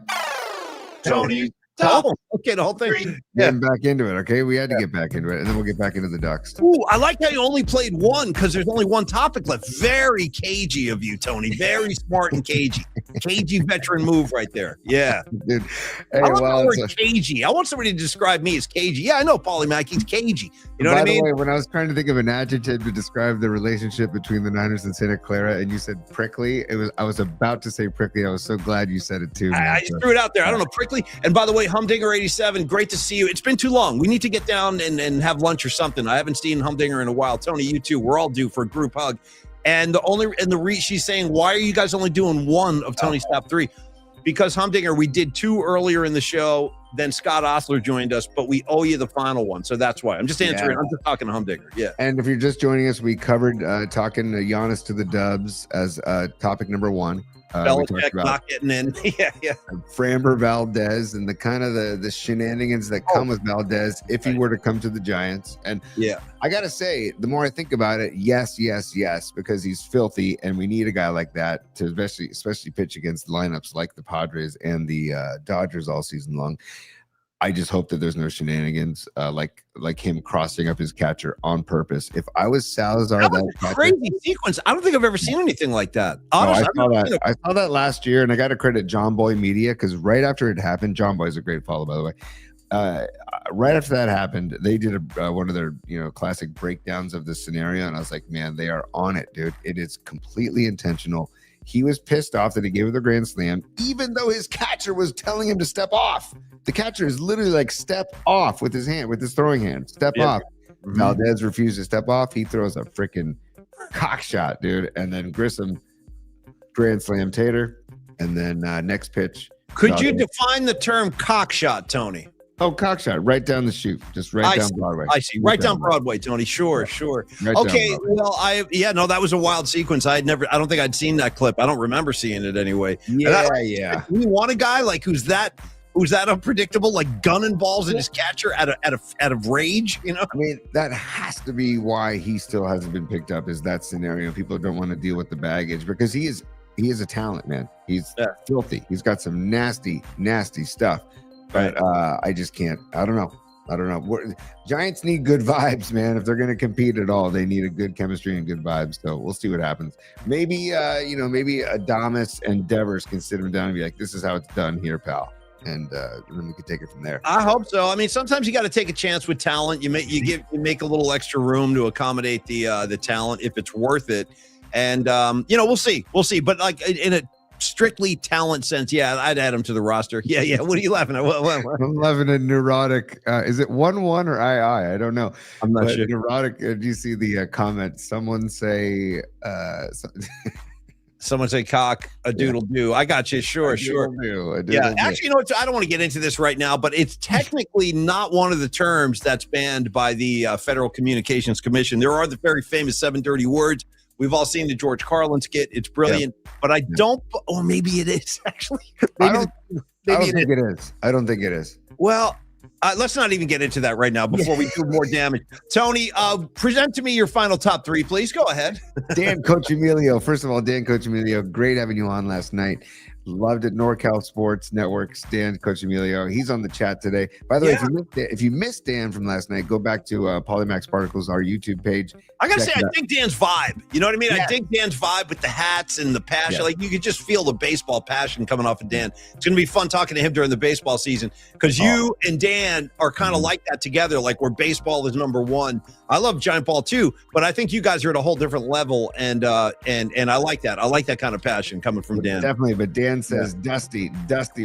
Tony, Oh, okay, the whole thing. Getting back into it, okay? We had to get back into it, and then we'll get back into the Ducks. Ooh, I like how you only played one because there's only one topic left. Very cagey of you, Tony. Very smart and cagey. Cagey veteran move right there. Yeah. Dude. Hey, I love well, the word cagey. I want somebody to describe me as cagey. Yeah, I know Paulie Mack. He's cagey. You know what I mean? By the way, when I was trying to think of an adjective to describe the relationship between the Niners and Santa Clara, and you said prickly, I was about to say prickly. I was so glad you said it too. I just threw it out there. I don't know, prickly. And by the way, Humdinger 87, great to see you. It's been too long. We need to get down and have lunch or something. I haven't seen Humdinger in a while. Tony, you too. We're all due for a group hug. And she's saying, why are you guys only doing one of Tony's top three? Because Humdinger, we did two earlier in the show. Then Scott Ostler joined us, but we owe you the final one. So that's why. I'm just answering. Yeah. I'm just talking to Humdinger. Yeah. And if you're just joining us, we covered talking to Giannis to the Dubs as topic number one. Belichick not getting in. yeah. Framber Valdez and the kind of the shenanigans that come with Valdez if he were to come to the Giants. And yeah, I got to say, the more I think about it, yes, because he's filthy and we need a guy like that to especially pitch against lineups like the Padres and the Dodgers all season long. I just hope that there's no shenanigans like him crossing up his catcher on purpose. If I was Salazar, that was a crazy sequence. I don't think I've ever seen anything like that. Honestly, I saw that last year, and I got to credit John Boy Media because right after it happened, John Boy is a great follow, by the way. Right after that happened, they did one of their classic breakdowns of the scenario, and I was like, man, they are on it, dude. It is completely intentional. He was pissed off that he gave it the grand slam, even though his catcher was telling him to step off. The catcher is literally like, step off with his hand, with his throwing hand. Step off. Mm-hmm. Valdez refused to step off. He throws a freaking cock shot, dude. And then Grissom grand slam tater. And then next pitch. Could Valdez. You define the term cock shot, Tony? Oh, cock shot, right down the chute, just down Broadway. I see, right down Broadway, Tony. Sure. Right okay, well, that was a wild sequence. I don't think I'd seen that clip. I don't remember seeing it anyway. Yeah. We want a guy like who's that unpredictable, like gunning balls at his catcher out of rage. I mean, that has to be why he still hasn't been picked up. Is that scenario? People don't want to deal with the baggage because he is a talent, man. He's filthy. He's got some nasty stuff. But I just can't. I don't know. Giants need good vibes, man. If they're going to compete at all, they need a good chemistry and good vibes. So we'll see what happens. Maybe, maybe Adames and Devers can sit him down and be like, "This is how it's done here, pal." And then we can take it from there. I hope so. I mean, sometimes you got to take a chance with talent. You make a little extra room to accommodate the talent if it's worth it. And we'll see. But like in a strictly talent sense, I'd add him to the roster. Yeah. What are you laughing at? What? I'm laughing at neurotic. Is it 1-1 or I don't know. I'm not sure. Neurotic. Do you see the comment? Someone say. Someone say cock a doodle do. I got you. Sure. Yeah. Actually, I don't want to get into this right now, but it's technically not one of the terms that's banned by the Federal Communications Commission. There are the very famous 7 dirty words. We've all seen the George Carlin skit. It's brilliant, but I don't. Or maybe it is actually. I don't think it is. I don't think it is. Well, let's not even get into that right now before we do more damage. Tony, present to me your final top 3, please. Go ahead. Dan Coach Emilio. First of all, Dan Coach Emilio, great having you on last night. Loved it. NorCal Sports Network, Dan Coach Emilio. He's on the chat today. By the way, if you missed Dan from last night, go back to Polymax Particles, our YouTube page. I gotta say, I dig Dan's vibe. You know what I mean? Yeah. I dig Dan's vibe with the hats and the passion. Yeah. Like you could just feel the baseball passion coming off of Dan. It's gonna be fun talking to him during the baseball season because you and Dan are kind of like that together, like where baseball is number one. I love Giant Ball too, but I think you guys are at a whole different level, and I like that. I like that kind of passion coming from Dan. Definitely, but Dan says Dusty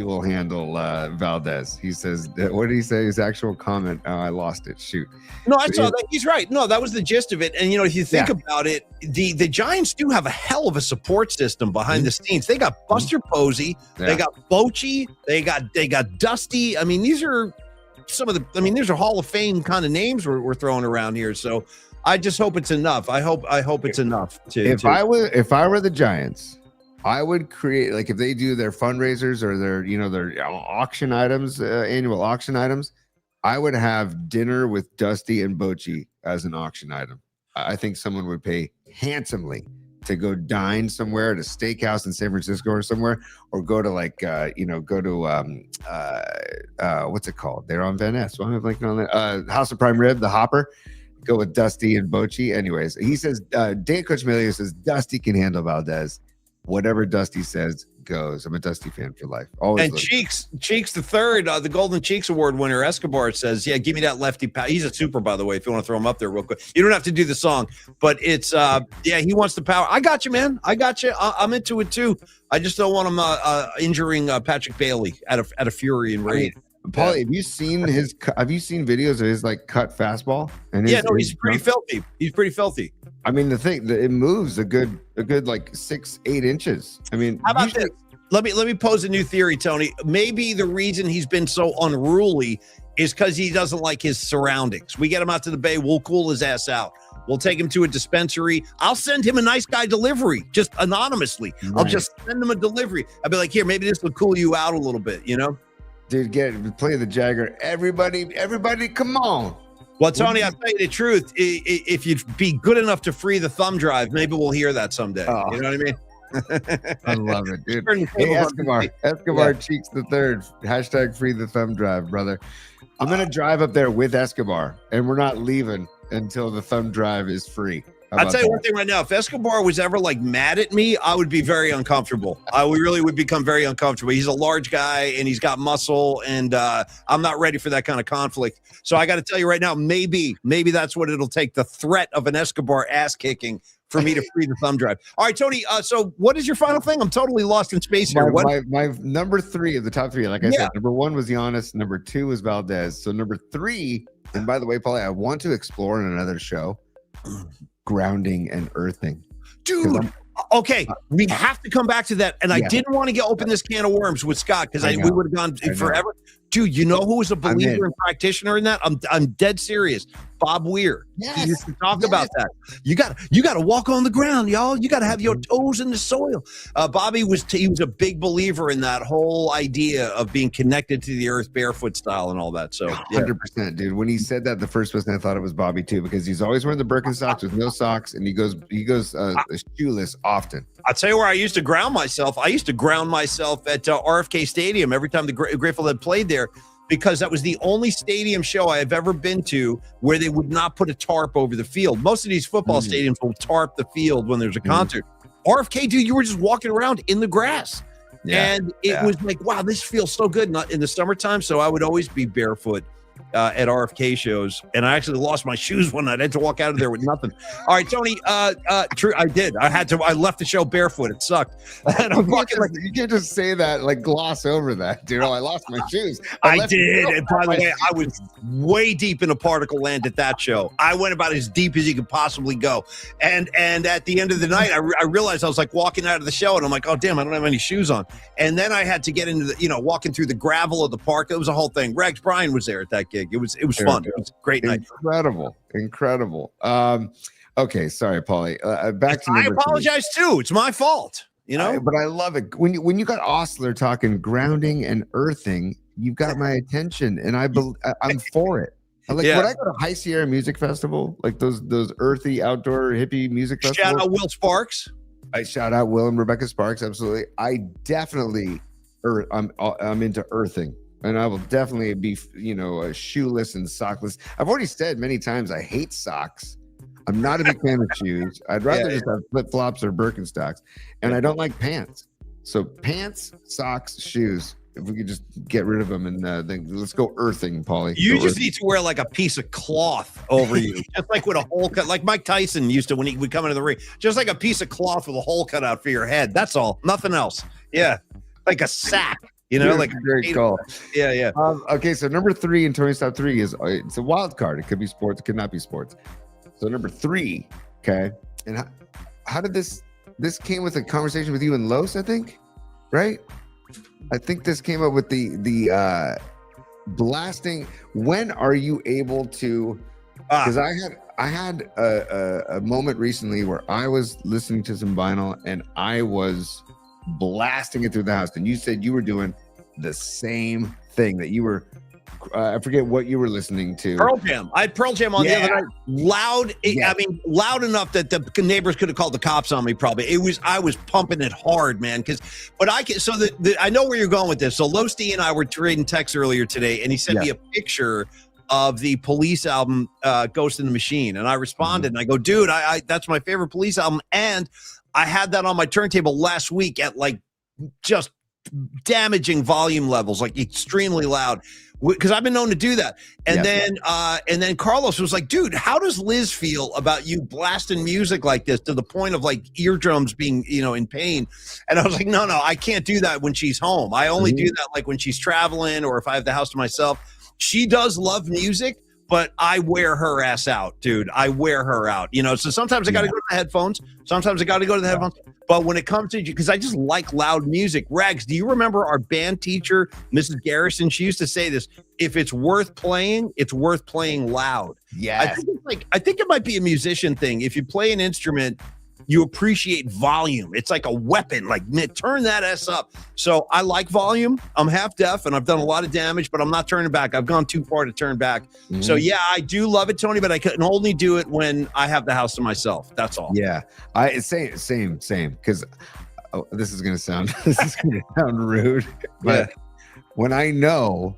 will handle Valdez. He says, what did he say? His actual comment? Oh, I lost it. Shoot. No, I saw that. He's right. No, that was the gist of it. And if you think about it, the Giants do have a hell of a support system behind the scenes. They got Buster Posey, they got Bochy, they got Dusty. I mean, these are some of the. I mean, these are Hall of Fame kind of names we're throwing around here. So I just hope it's enough. I hope it's enough. If I were the Giants, I would create, like, if they do their fundraisers or their auction items, annual auction items, I would have dinner with Dusty and Bochy as an auction item. I think someone would pay handsomely to go dine somewhere at a steakhouse in San Francisco or somewhere, or go to like what's it called? They're on Van Ness. Well, I'm blanking on that. House of Prime Rib, the Hopper. Go with Dusty and Bochy. Anyways, he says Dan Coach Melio says Dusty can handle Valdez. Whatever Dusty says goes. I'm a Dusty fan for life. Always. And Cheeks the third, the Golden Cheeks Award winner, Escobar says, "Yeah, give me that lefty power." He's a super, by the way. If you want to throw him up there real quick, you don't have to do the song, but it's he wants the power. I got you, man. I got you. I'm into it too. I just don't want him injuring Patrick Bailey out of fury and rage. Paulie, have you seen videos of his like cut fastball? And he's pretty filthy. He's pretty filthy. I mean, the thing that it moves a good like 6-8 inches. I mean, how about this? Let me pose a new theory, Tony. Maybe the reason he's been so unruly is because he doesn't like his surroundings. We get him out to the Bay, we'll cool his ass out. We'll take him to a dispensary. I'll send him a nice guy delivery, just anonymously. Right. I'll just send him a delivery. I'll be like, here, maybe this will cool you out a little bit, you know? Dude, play the Jagger. Everybody, come on. Well, Tony, I'll tell you the truth. If you'd be good enough to free the thumb drive, maybe we'll hear that someday. Oh. You know what I mean? I love it, dude. Hey, Escobar Cheeks the third. # free the thumb drive, brother. I'm going to drive up there with Escobar, and we're not leaving until the thumb drive is free. I'll tell you one thing right now. If Escobar was ever like mad at me, I would be very uncomfortable. We really would become very uncomfortable. He's a large guy and he's got muscle, and I'm not ready for that kind of conflict. So I got to tell you right now, maybe that's what it'll take, the threat of an Escobar ass kicking for me to free the thumb drive. All right, Tony. So what is your final thing? I'm totally lost in space here. My number 3 of the top 3, like I said, number 1 was Giannis. Number 2 was Valdez. So number 3, and by the way, Paulie, I want to explore in another show, grounding and earthing. Dude, okay, we have to come back to that. And I didn't want to open this can of worms with Scott because we would have gone forever. Dude, you know who was a believer and practitioner in that? I'm dead serious. Bob Weir. Yes. He used to talk about that. You got to walk on the ground, y'all. You got to have your toes in the soil. Bobby was a big believer in that whole idea of being connected to the earth, barefoot style, and all that. So 100%, dude. When he said that, the first person I thought it was Bobby too, because he's always wearing the Birkenstocks with no socks, and he goes shoeless often. I'll tell you where I used to ground myself. I used to ground myself at RFK Stadium every time the Grateful Dead played there, because that was the only stadium show I have ever been to where they would not put a tarp over the field. Most of these football stadiums will tarp the field when there's a concert. RFK, dude, you were just walking around in the grass. And it was like, wow, this feels so good not in the summertime. So I would always be barefoot at RFK shows, and I actually lost my shoes one night. I had to walk out of there with nothing. All right, Tony. True, I did. I left the show barefoot. It sucked. And I'm walking like, you can't just say that, like gloss over that, dude. I lost my shoes. I did. And by the way, I was way deep in a particle land at that show. I went about as deep as you could possibly go. And at the end of the night, I realized I was like walking out of the show, and I'm like, oh damn, I don't have any shoes on. And then I had to get into the, walking through the gravel of the park. It was a whole thing. Rex Bryan was there at that gig. It was fun. It was a great night. Incredible. Okay, sorry, Paulie. Back to I apologize too. It's my fault. But I love it when you got Ostler talking grounding and earthing. You've got my attention, and I'm for it. When I go to High Sierra Music Festival, like those earthy outdoor hippie music festivals. Shout out Will Sparks. I shout out Will and Rebecca Sparks. Absolutely. I definitely, I'm into earthing. And I will definitely be, shoeless and sockless. I've already said many times I hate socks. I'm not a big fan of shoes. I'd rather just have flip-flops or Birkenstocks. And I don't like pants. So pants, socks, shoes. If we could just get rid of them and then let's go earthing, Paulie. You just need to wear like a piece of cloth over you, just like with a hole cut, like Mike Tyson used to when he would come into the ring. Just like a piece of cloth with a hole cut out for your head. That's all. Nothing else. Yeah, like a sack. Like a great call. Yeah. Okay, so number 3 in Tony's top 3 is it's a wild card. It could be sports. It could not be sports. So number 3, okay. And how did this came with a conversation with you and Los, I think, right? I think this came up with the blasting. When are you able to? Because I had a moment recently where I was listening to some vinyl and I was blasting it through the house, and you said you were doing the same thing, that you were I forget what you were listening to. Pearl Jam. I had Pearl Jam on the other night. Loud. I mean, loud enough that the neighbors could have called the cops on me. Probably. I was pumping it hard, man. I know where you're going with this. So Losty and I were trading texts earlier today, and he sent me a picture of the Police album, Ghost in the Machine, and I responded and I go, dude, I that's my favorite Police album, and I had that on my turntable last week at like just damaging volume levels, like extremely loud, because I've been known to do that. And then Carlos was like, dude, how does Liz feel about you blasting music like this to the point of like eardrums being, in pain? And I was like, no, I can't do that when she's home. I only do that like when she's traveling or if I have the house to myself. She does love music, but I wear her ass out, dude. I wear her out, so sometimes I got to go to the headphones. Sometimes I got to go to the headphones. But when it comes to, because I just like loud music. Rags, do you remember our band teacher, Mrs. Garrison? She used to say this: if it's worth playing, it's worth playing loud. Yeah. I think it might be a musician thing. If you play an instrument, you appreciate volume. It's like a weapon. Like, man, turn that ass up. So I like volume. I'm half deaf and I've done a lot of damage, but I'm not turning back. I've gone too far to turn back. So yeah, I do love it, Tony, but I can only do it when I have the house to myself. That's all. Yeah, same. Because this is gonna sound rude, but when I know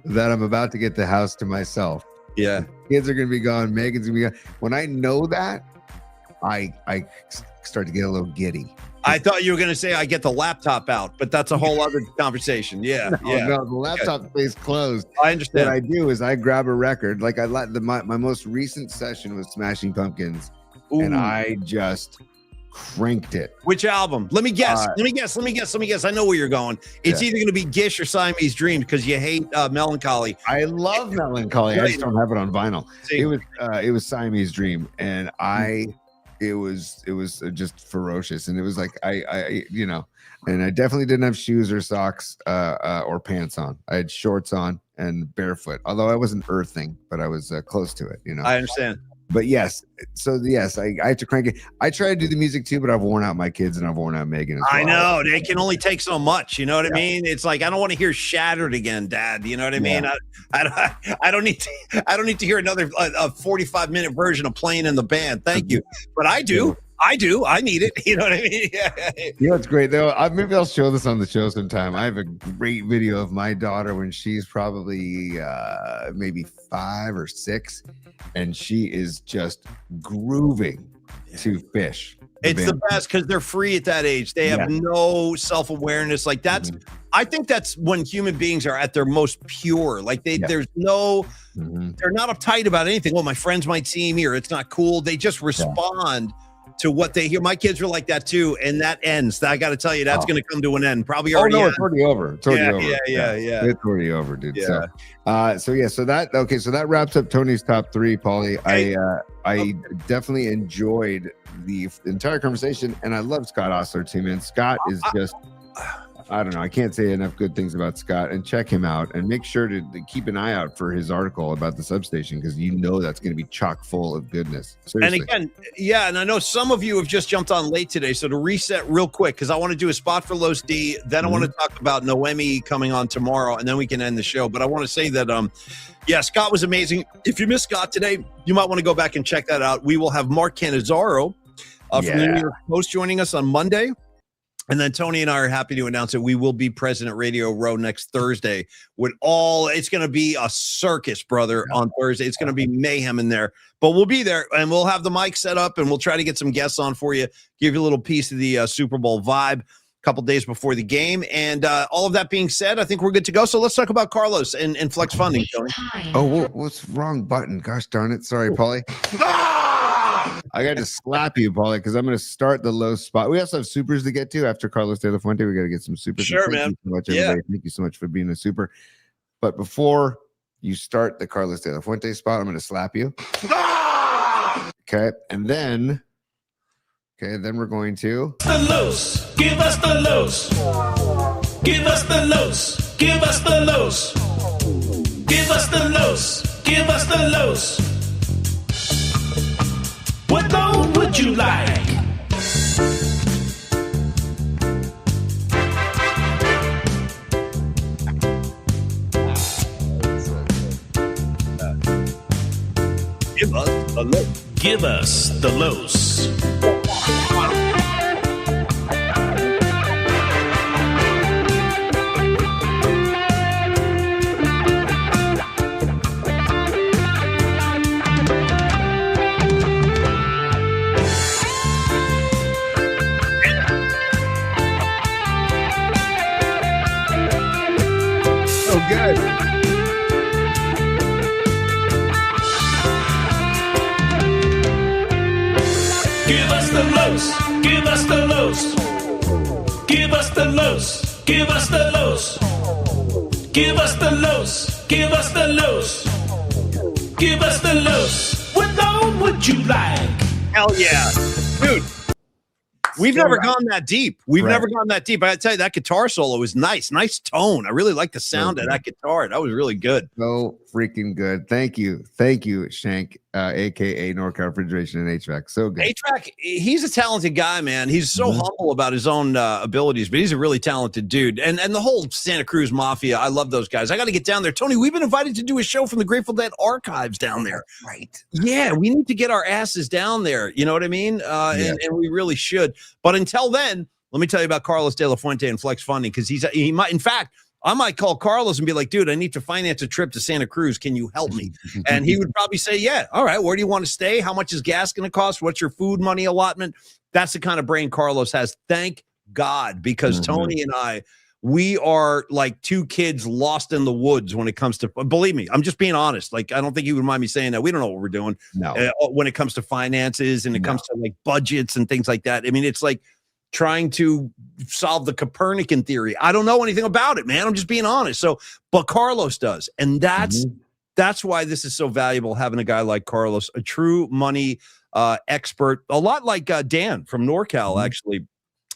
that I'm about to get the house to myself, kids are gonna be gone, Megan's gonna be gone. When I know that, I start to get a little giddy. I thought you were going to say I get the laptop out, but that's a whole other conversation. No, the laptop stays closed. I understand. What I do is I grab a record. Like my most recent session was Smashing Pumpkins, and I just cranked it. Which album? Let me guess. Let me guess. I know where you're going. It's either going to be Gish or Siamese Dream because you hate Melancholy. I love Melancholy. I just don't have it on vinyl. It was Siamese Dream, and it was just ferocious, and it was like I and I definitely didn't have shoes or socks or pants on. I had shorts on and barefoot, although I wasn't earthing, but I was close to it. I understand. But yes, I have to crank it. I try to do the music too, but I've worn out my kids and I've worn out Megan as well. I know they can only take so much. You know what I mean? It's like I don't want to hear "Shattered" again, Dad. You know what I mean? I don't need to hear another 45-minute version of Playing in the Band. Thank you, but I do. I need it. You know what I mean? It's great though. Maybe I'll show this on the show sometime. I have a great video of my daughter when she's probably maybe 5 or 6, and she is just grooving to Fish. It's the best because they're free at that age. They have no self-awareness. Like that's, I think that's when human beings are at their most pure. Like there's no, they're not uptight about anything. Well, my friends might see me or it's not cool. They just respond to what they hear. My kids were like that too, and that ends. I got to tell you, that's going to come to an end. Probably already. It's already over. It's already over. Yeah. It's already over, dude. Yeah. So that wraps up Tony's top 3, Paulie. I definitely enjoyed the entire conversation, and I love Scott Ostler too, man. Scott is just. I don't know. I can't say enough good things about Scott, and check him out and make sure to keep an eye out for his article about the substation because that's going to be chock full of goodness. Seriously. And again, and I know some of you have just jumped on late today. So to reset real quick, because I want to do a spot for Los D, then I want to talk about Noemi coming on tomorrow, and then we can end the show. But I want to say that, Scott was amazing. If you missed Scott today, you might want to go back and check that out. We will have Mark Cannizzaro from the New York Post joining us on Monday. And then Tony and I are happy to announce that we will be President Radio Row next Thursday it's going to be a circus, brother, on Thursday. It's going to be mayhem in there, but we'll be there and we'll have the mic set up and we'll try to get some guests on for you, give you a little piece of the Super Bowl vibe a couple days before the game. And all of that being said, I think we're good to go. So let's talk about Carlos and Flex Funding, Tony. Oh, what's wrong button? Gosh darn it. Sorry, Paulie. I got to slap you, Paulie, because I'm going to start the low spot. We also have supers to get to after Carlos De La Fuente. We got to get some supers. Sure, man. Thank you so much, everybody. Thank you so much for being a super. But before you start the Carlos De La Fuente spot, I'm going to slap you. Okay, and then we're going to the loose. Give us the loose. Give us the loose. Give us the loose. Give us the loose. Give us the loose. What load would you like? Give us the los. So good. Give us the los. Give us the los. Give us the los. Give us the los. Give us the los. Give us the los. Give us the los. What loan would you like? Hell yeah. Dude. We've never gone that deep. We've Right. never gone that deep. I gotta tell you, that guitar solo was nice. Nice tone. I really like the sound of that guitar. That was really good. So freaking good. Thank you. Thank you, Shank, aka NorCal Refrigeration and HVAC. So good. A-Track, he's a talented guy, man. He's so humble about his own abilities, but he's a really talented dude. And the whole Santa Cruz Mafia, I love those guys. I got to get down there. Tony, we've been invited to do a show from the Grateful Dead archives down there. Right. Yeah, we need to get our asses down there. You know what I mean? And we really should. But until then, let me tell you about Carlos De La Fuente and Flex Funding, because he might, in fact, I might call Carlos and be like, dude, I need to finance a trip to Santa Cruz. Can you help me? And he would probably say, yeah, all right. Where do you want to stay? How much is gas going to cost? What's your food money allotment? That's the kind of brain Carlos has. Thank God, because Tony and I, we are like two kids lost in the woods when it comes to, believe me, I'm just being honest. Like, I don't think you would mind me saying that. We don't know what we're doing when it comes to finances and it comes to like budgets and things like that. I mean, it's like trying to solve the Copernican theory. I don't know anything about it, man. I'm just being honest. So, but Carlos does. And that's why this is so valuable, having a guy like Carlos, a true money expert, a lot like Dan from NorCal, actually.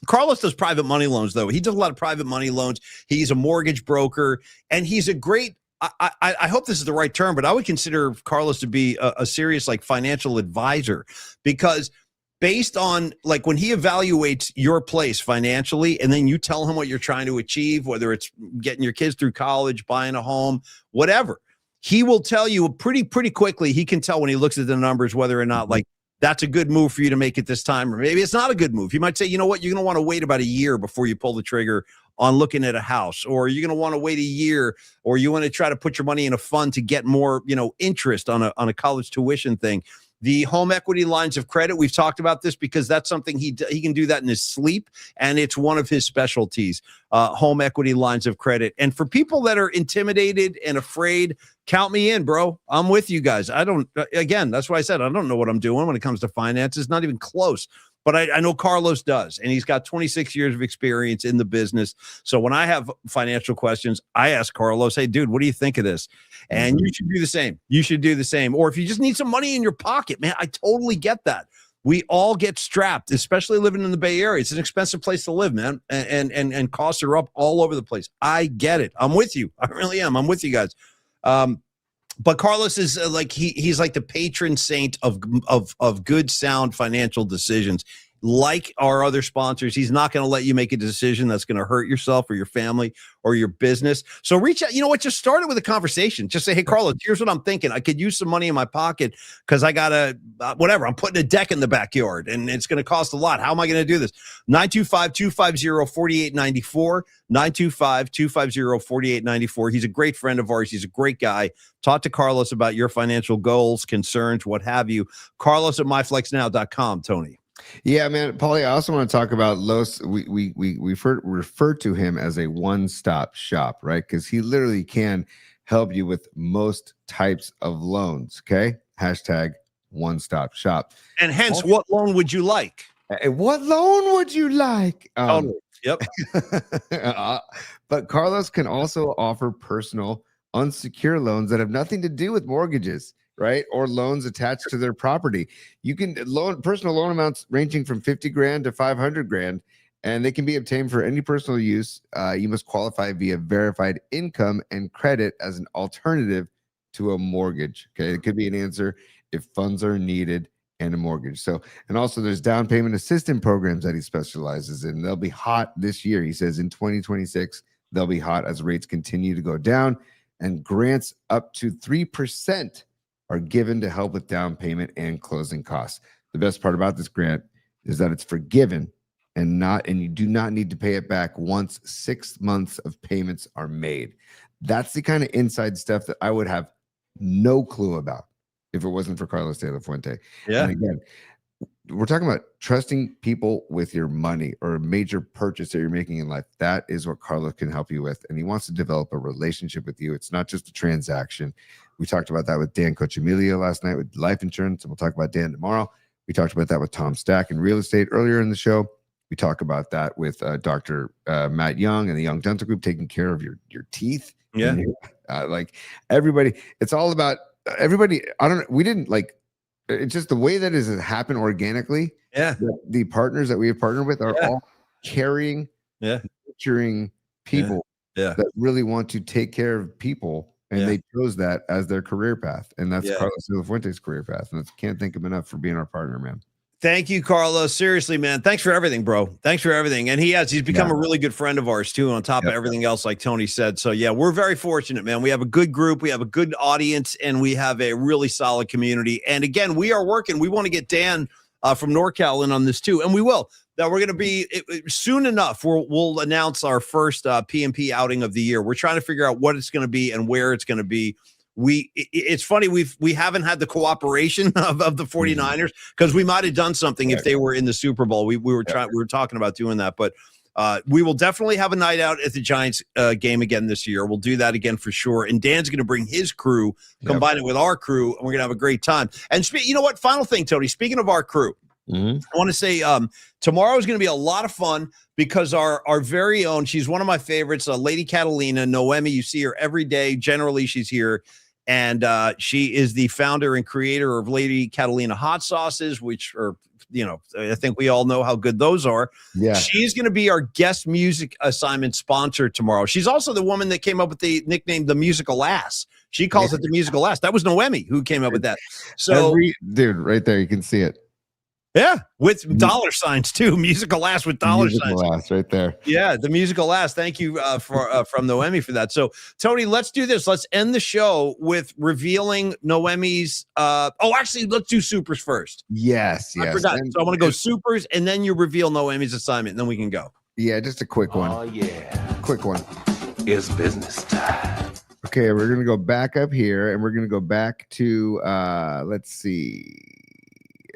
Carlos does private money loans, though. He does a lot of private money loans. He's a mortgage broker, and he's a great, I hope this is the right term, but I would consider Carlos to be a serious like financial advisor, because based on like when he evaluates your place financially, and then you tell him what you're trying to achieve, whether it's getting your kids through college, buying a home, whatever, he will tell you pretty quickly. He can tell when he looks at the numbers whether or not like that's a good move for you to make it this time, or maybe it's not a good move. He might say, you know what, you're going to want to wait about a year before you pull the trigger on looking at a house, or you're going to want to wait a year, or you want to try to put your money in a fund to get more, interest on a college tuition thing. The home equity lines of credit, we've talked about this because that's something he can do that in his sleep, and it's one of his specialties, home equity lines of credit. And for people that are intimidated and afraid, count me in, bro. I'm with you guys. That's why I said I don't know what I'm doing when it comes to finances, not even close. But I know Carlos does, and he's got 26 years of experience in the business. So when I have financial questions, I ask Carlos, hey, dude, what do you think of this? And you should do the same. You should do the same. Or if you just need some money in your pocket, man, I totally get that. We all get strapped, especially living in the Bay Area. It's an expensive place to live, man, and costs are up all over the place. I get it. I'm with you. I really am. I'm with you guys. But Carlos is like he's like the patron saint of good, sound financial decisions. Like our other sponsors, he's not going to let you make a decision that's going to hurt yourself or your family or your business. So reach out. You know what? Just start it with a conversation. Just say, hey, Carlos, here's what I'm thinking. I could use some money in my pocket because I got whatever. I'm putting a deck in the backyard and it's going to cost a lot. How am I going to do this? 925-250-4894. 925-250-4894. He's a great friend of ours. He's a great guy. Talk to Carlos about your financial goals, concerns, what have you. Carlos at myflexnow.com, Tony. Yeah, man, Paulie, I also want to talk about Los. We refer to him as a one-stop shop, right? Because he literally can help you with most types of loans. Okay, hashtag one-stop shop. And hence, what loan would you like? What loan would you like? Yep. But Carlos can also offer personal, unsecured loans that have nothing to do with mortgages, right? Or loans attached to their property. You can personal loan amounts ranging from 50 grand to 500 grand, and they can be obtained for any personal use. You must qualify via verified income and credit as an alternative to a mortgage. Okay. It could be an answer if funds are needed and a mortgage. So, and also there's down payment assistance programs that he specializes in. They'll be hot this year. He says in 2026, they'll be hot as rates continue to go down, and grants up to 3% are given to help with down payment and closing costs. The best part about this grant is that it's forgiven and you do not need to pay it back once 6 months of payments are made. That's the kind of inside stuff that I would have no clue about if it wasn't for Carlos de la Fuente. Yeah. And again, we're talking about trusting people with your money or a major purchase that you're making in life. That is what Carlos can help you with. And he wants to develop a relationship with you. It's not just a transaction. We talked about that with Dan Cochemilia last night with life insurance, and we'll talk about Dan tomorrow. We talked about that with Tom Stack in real estate earlier in the show. We talk about that with Dr. Matt Young and the Young Dental Group, taking care of your teeth. Yeah. Like everybody, it's all about everybody. I don't know. We didn't like, it's just the way that it has happened organically. Yeah. The partners that we have partnered with are all caring, nurturing people that really want to take care of people. And they chose that as their career path. And that's Carlos de la Fuente's career path. And I can't thank him enough for being our partner, man. Thank you, Carlos. Seriously, man. Thanks for everything, bro. Thanks for everything. And he's become a really good friend of ours too, on top of everything else, like Tony said. So yeah, we're very fortunate, man. We have a good group, we have a good audience, and we have a really solid community. And again, we are working. We want to get Dan from NorCal in on this too. And we will. That we're going to be soon enough. We'll announce our first PMP outing of the year. We're trying to figure out what it's going to be and where it's going to be. It's funny, we haven't had the cooperation of the 49ers, because we might have done something if they were in the Super Bowl. We were talking about doing that, but we will definitely have a night out at the Giants game again this year. We'll do that again for sure. And Dan's going to bring his crew, combine it with our crew, and we're going to have a great time. And you know what? Final thing, Tony, speaking of our crew, I want to say tomorrow is going to be a lot of fun, because our very own, she's one of my favorites, Lady Catalina, Noemi. You see her every day. Generally, she's here. And she is the founder and creator of Lady Catalina hot sauces, which are, I think we all know how good those are. Yeah. She's going to be our guest music assignment sponsor tomorrow. She's also the woman that came up with the nickname, the Musical Ass. She calls it the Musical Ass. That was Noemi who came up with that. So, dude, right there, you can see it. Yeah, with dollar signs too. Musical Ass with dollar signs. Musical Ass right there. Yeah, the Musical Ass. Thank you from Noemi for that. So, Tony, let's do this. Let's end the show with revealing Noemi's. Actually, let's do supers first. Yes. I forgot. So I want to go supers, and then you reveal Noemi's assignment, and then we can go. Yeah, just a quick one. Oh, yeah. Quick one. It's business time. Okay, we're going to go back up here, and we're going to go back to, let's see.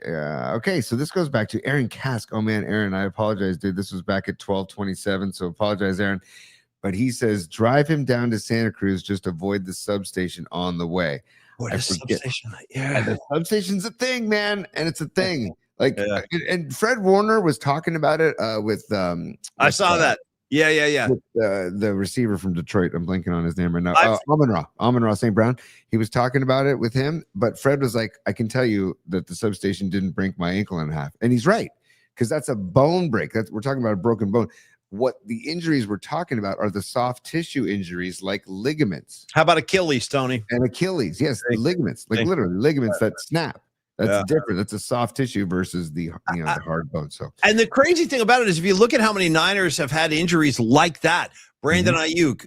Okay, so this goes back to Aaron Kask. Oh man, Aaron, I apologize, dude. This was back at 12:27, so apologize, Aaron. But he says, drive him down to Santa Cruz, just avoid the substation on the way. What is substation? Yeah, the substation's a thing, man, and it's a thing. Like, and Fred Warner was talking about it with I saw that. Yeah. With, the receiver from Detroit. I'm blanking on his name right now. Amon-Ra St. Brown. He was talking about it with him, but Fred was like, I can tell you that the substation didn't break my ankle in half. And he's right, because that's a bone break. We're talking about a broken bone. What the injuries we're talking about are the soft tissue injuries, like ligaments. How about Achilles, Tony? And Achilles, yes, ligaments, like literally ligaments that snap. That's different. That's a soft tissue versus the the hard bone. So, and the crazy thing about it is, if you look at how many Niners have had injuries like that, Brandon Ayuk,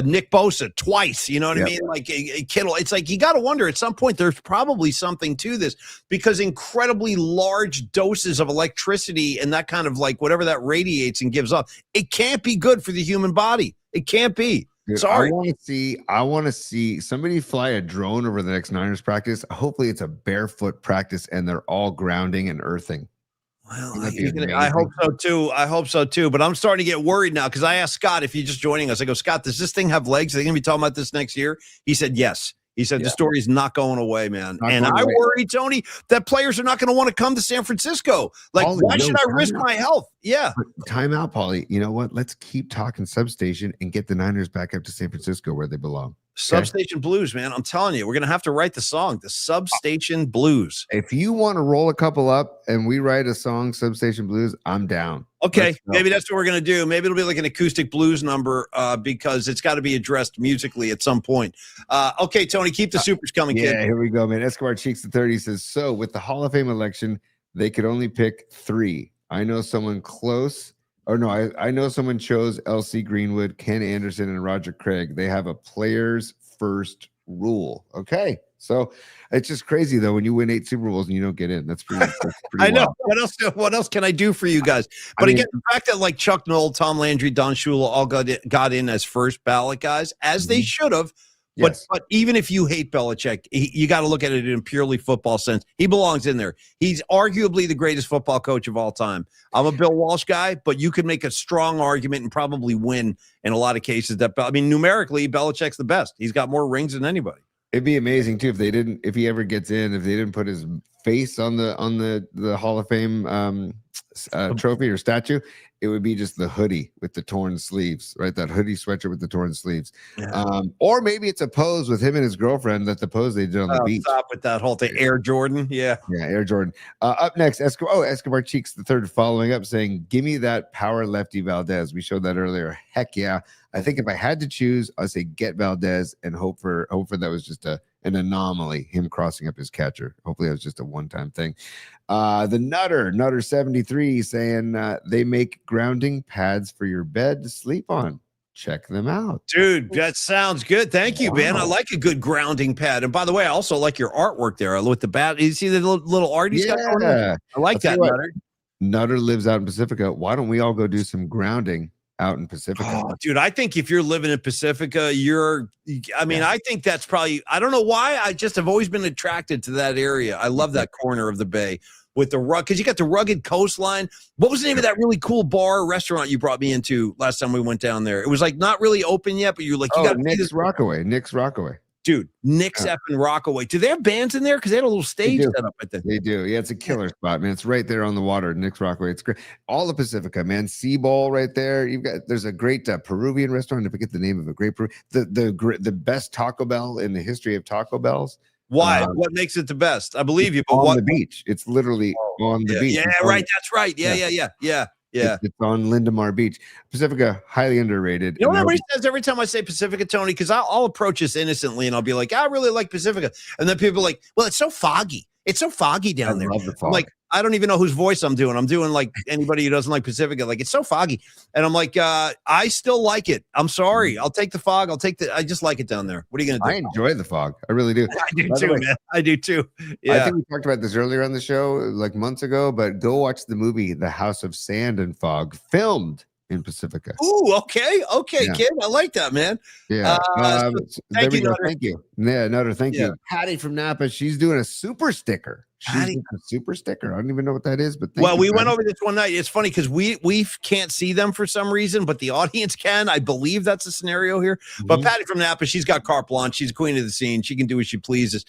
Nick Bosa twice, you know what I mean? Like Kittle. It's like you got to wonder at some point there's probably something to this, because incredibly large doses of electricity and that kind of like whatever that radiates and gives off, it can't be good for the human body. It can't be. Dude, sorry. I want to see somebody fly a drone over the next Niners practice. Hopefully it's a barefoot practice and they're all grounding and earthing. Well, I hope so too. But I'm starting to get worried now, because I asked Scott if he's just joining us. I go, Scott, does this thing have legs? Are they going to be talking about this next year? He said yes. He said the story is not going away, man. And I worry, Tony, that players are not going to want to come to San Francisco. Like, Paulie, why should I risk my health? Yeah. Time out, Paulie. You know what? Let's keep talking substation and get the Niners back up to San Francisco where they belong. Substation Blues, man. I'm telling you, we're going to have to write the song, the Substation Blues. If you want to roll a couple up and we write a song, Substation Blues, I'm down. Okay, maybe that's what we're going to do. Maybe it'll be like an acoustic blues number, because it's got to be addressed musically at some point. Okay, Tony, keep the supers coming, kid. Yeah, here we go, man. Escobar Cheeks the 30 says, so with the Hall of Fame election, they could only pick 3. I know someone close. Or no, I know someone chose LC Greenwood, Ken Anderson, and Roger Craig. They have a players first rule. Okay. So it's just crazy though when you win 8 Super Bowls and you don't get in. That's pretty I know. wild. What else can I do for you guys? But again, the fact that like Chuck Noll, Tom Landry, Don Shula all got in as first ballot guys, as they should have. But even if you hate Belichick, you got to look at it in purely football sense. He belongs in there. He's arguably the greatest football coach of all time. I'm a Bill Walsh guy, but you could make a strong argument and probably win in a lot of cases. Numerically, Belichick's the best. He's got more rings than anybody. It'd be amazing too if he ever gets in, if they didn't put his face on the Hall of Fame trophy or statue. It would be just the hoodie with the torn sleeves, right? That hoodie sweatshirt with the torn sleeves. Yeah. Or maybe it's a pose with him and his girlfriend, that the pose they did on the beach. Stop with that whole thing. Air Jordan. Yeah, Air Jordan. Up next, Escobar Cheeks the third following up saying, give me that power lefty Valdez. We showed that earlier. Heck yeah. I think if I had to choose, I'd say get Valdez and hope for that was just an anomaly, him crossing up his catcher. Hopefully that was just a one-time thing. The Nutter 73 saying they make grounding pads for your bed to sleep on. Check them out. Dude, that sounds good. Thank you, man. I like a good grounding pad. And by the way, I also like your artwork there. With the bat. You see the little art he's got going on? I like that, Nutter. Nutter lives out in Pacifica. Why don't we all go do some grounding out in Pacifica? Oh, dude, I think if you're living in Pacifica, I think that's probably, I don't know why. I just have always been attracted to that area. I love that corner of the bay with the rug, because you got the rugged coastline. What was the name of that really cool bar or restaurant you brought me into last time we went down there? It was like not really open yet, but you're like, you got Nick's Rockaway. Dude, Nick's effing Rockaway. Do they have bands in there? Because they had a little stage set up at the. They do. Yeah, it's a killer spot, man. It's right there on the water. Nick's Rockaway. It's great. All of Pacifica, man. Sea Bowl right there. There's a great Peruvian restaurant. I forget the name of it. Great Peru. The best Taco Bell in the history of Taco Bells. Why? What makes it the best? I believe you. But on the beach. It's literally on the beach. Yeah, right. That's right. Yeah. It's on Lindemar Beach. Pacifica, highly underrated. You know what everybody says every time I say Pacifica, Tony? Because I'll approach this innocently and I'll be like, I really like Pacifica. And then people are like, well, it's so foggy. It's so foggy down there. Love the fog. I'm like, I don't even know whose voice I'm doing. I'm doing like anybody who doesn't like Pacifica. Like, it's so foggy. And I'm like, I still like it. I'm sorry. I'll take the fog. I just like it down there. What are you going to do? I enjoy the fog. I really do. I do too, man. I do too. Yeah. I think we talked about this earlier on the show, like months ago, but go watch the movie The House of Sand and Fog, filmed in Pacifica. Ooh, okay, yeah. Kid. I like that, man. Yeah. Thank you, Nutter. Thank you. Yeah, Nutter, thank you. Patty from Napa, she's doing a super sticker. She's doing a super sticker. I don't even know what that is, but we went over this one night. It's funny because we can't see them for some reason, but the audience can. I believe that's a scenario here. Mm-hmm. But Patty from Napa, she's got carte blanche. She's queen of the scene. She can do as she pleases.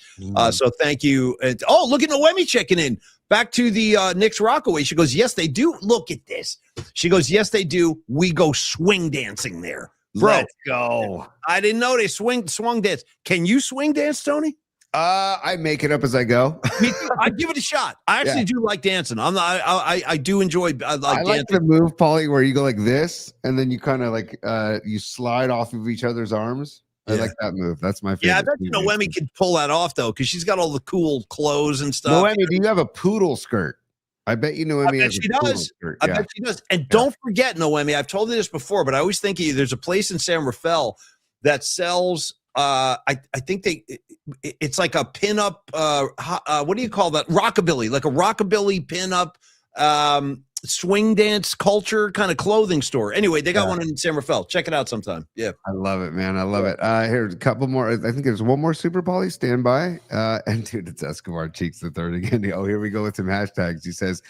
So thank you. Look at Noemi checking in. Back to the Nick's Rockaway. She goes, yes, they do. Look at this. She goes, yes, they do. We go swing dancing there. Bro, let's go. I didn't know they swung dance. Can you swing dance, Tony? I make it up as I go. I give it a shot. I actually do like dancing. I do enjoy. I like dancing. The move, Paulie, where you go like this, and then you kind of like you slide off of each other's arms. I like that move. That's my favorite. Yeah, I bet Noemi could pull that off though, because she's got all the cool clothes and stuff. Noemi, do you have a poodle skirt? I bet you Noemi has a poodle skirt. I bet she does. And don't forget, Noemi, I've told you this before, but I always think there's a place in San Rafael that sells. I think it's like a pinup. What do you call that? Rockabilly, like a rockabilly pinup. Swing dance culture kind of clothing store. Anyway, they got one in San Rafael. Check it out sometime. Yeah. I love it, man. I love it. Here's a couple more. I think there's one more Super Paulie. Stand by. And dude, it's Escobar Cheeks the third again. Oh, here we go with some hashtags. He says,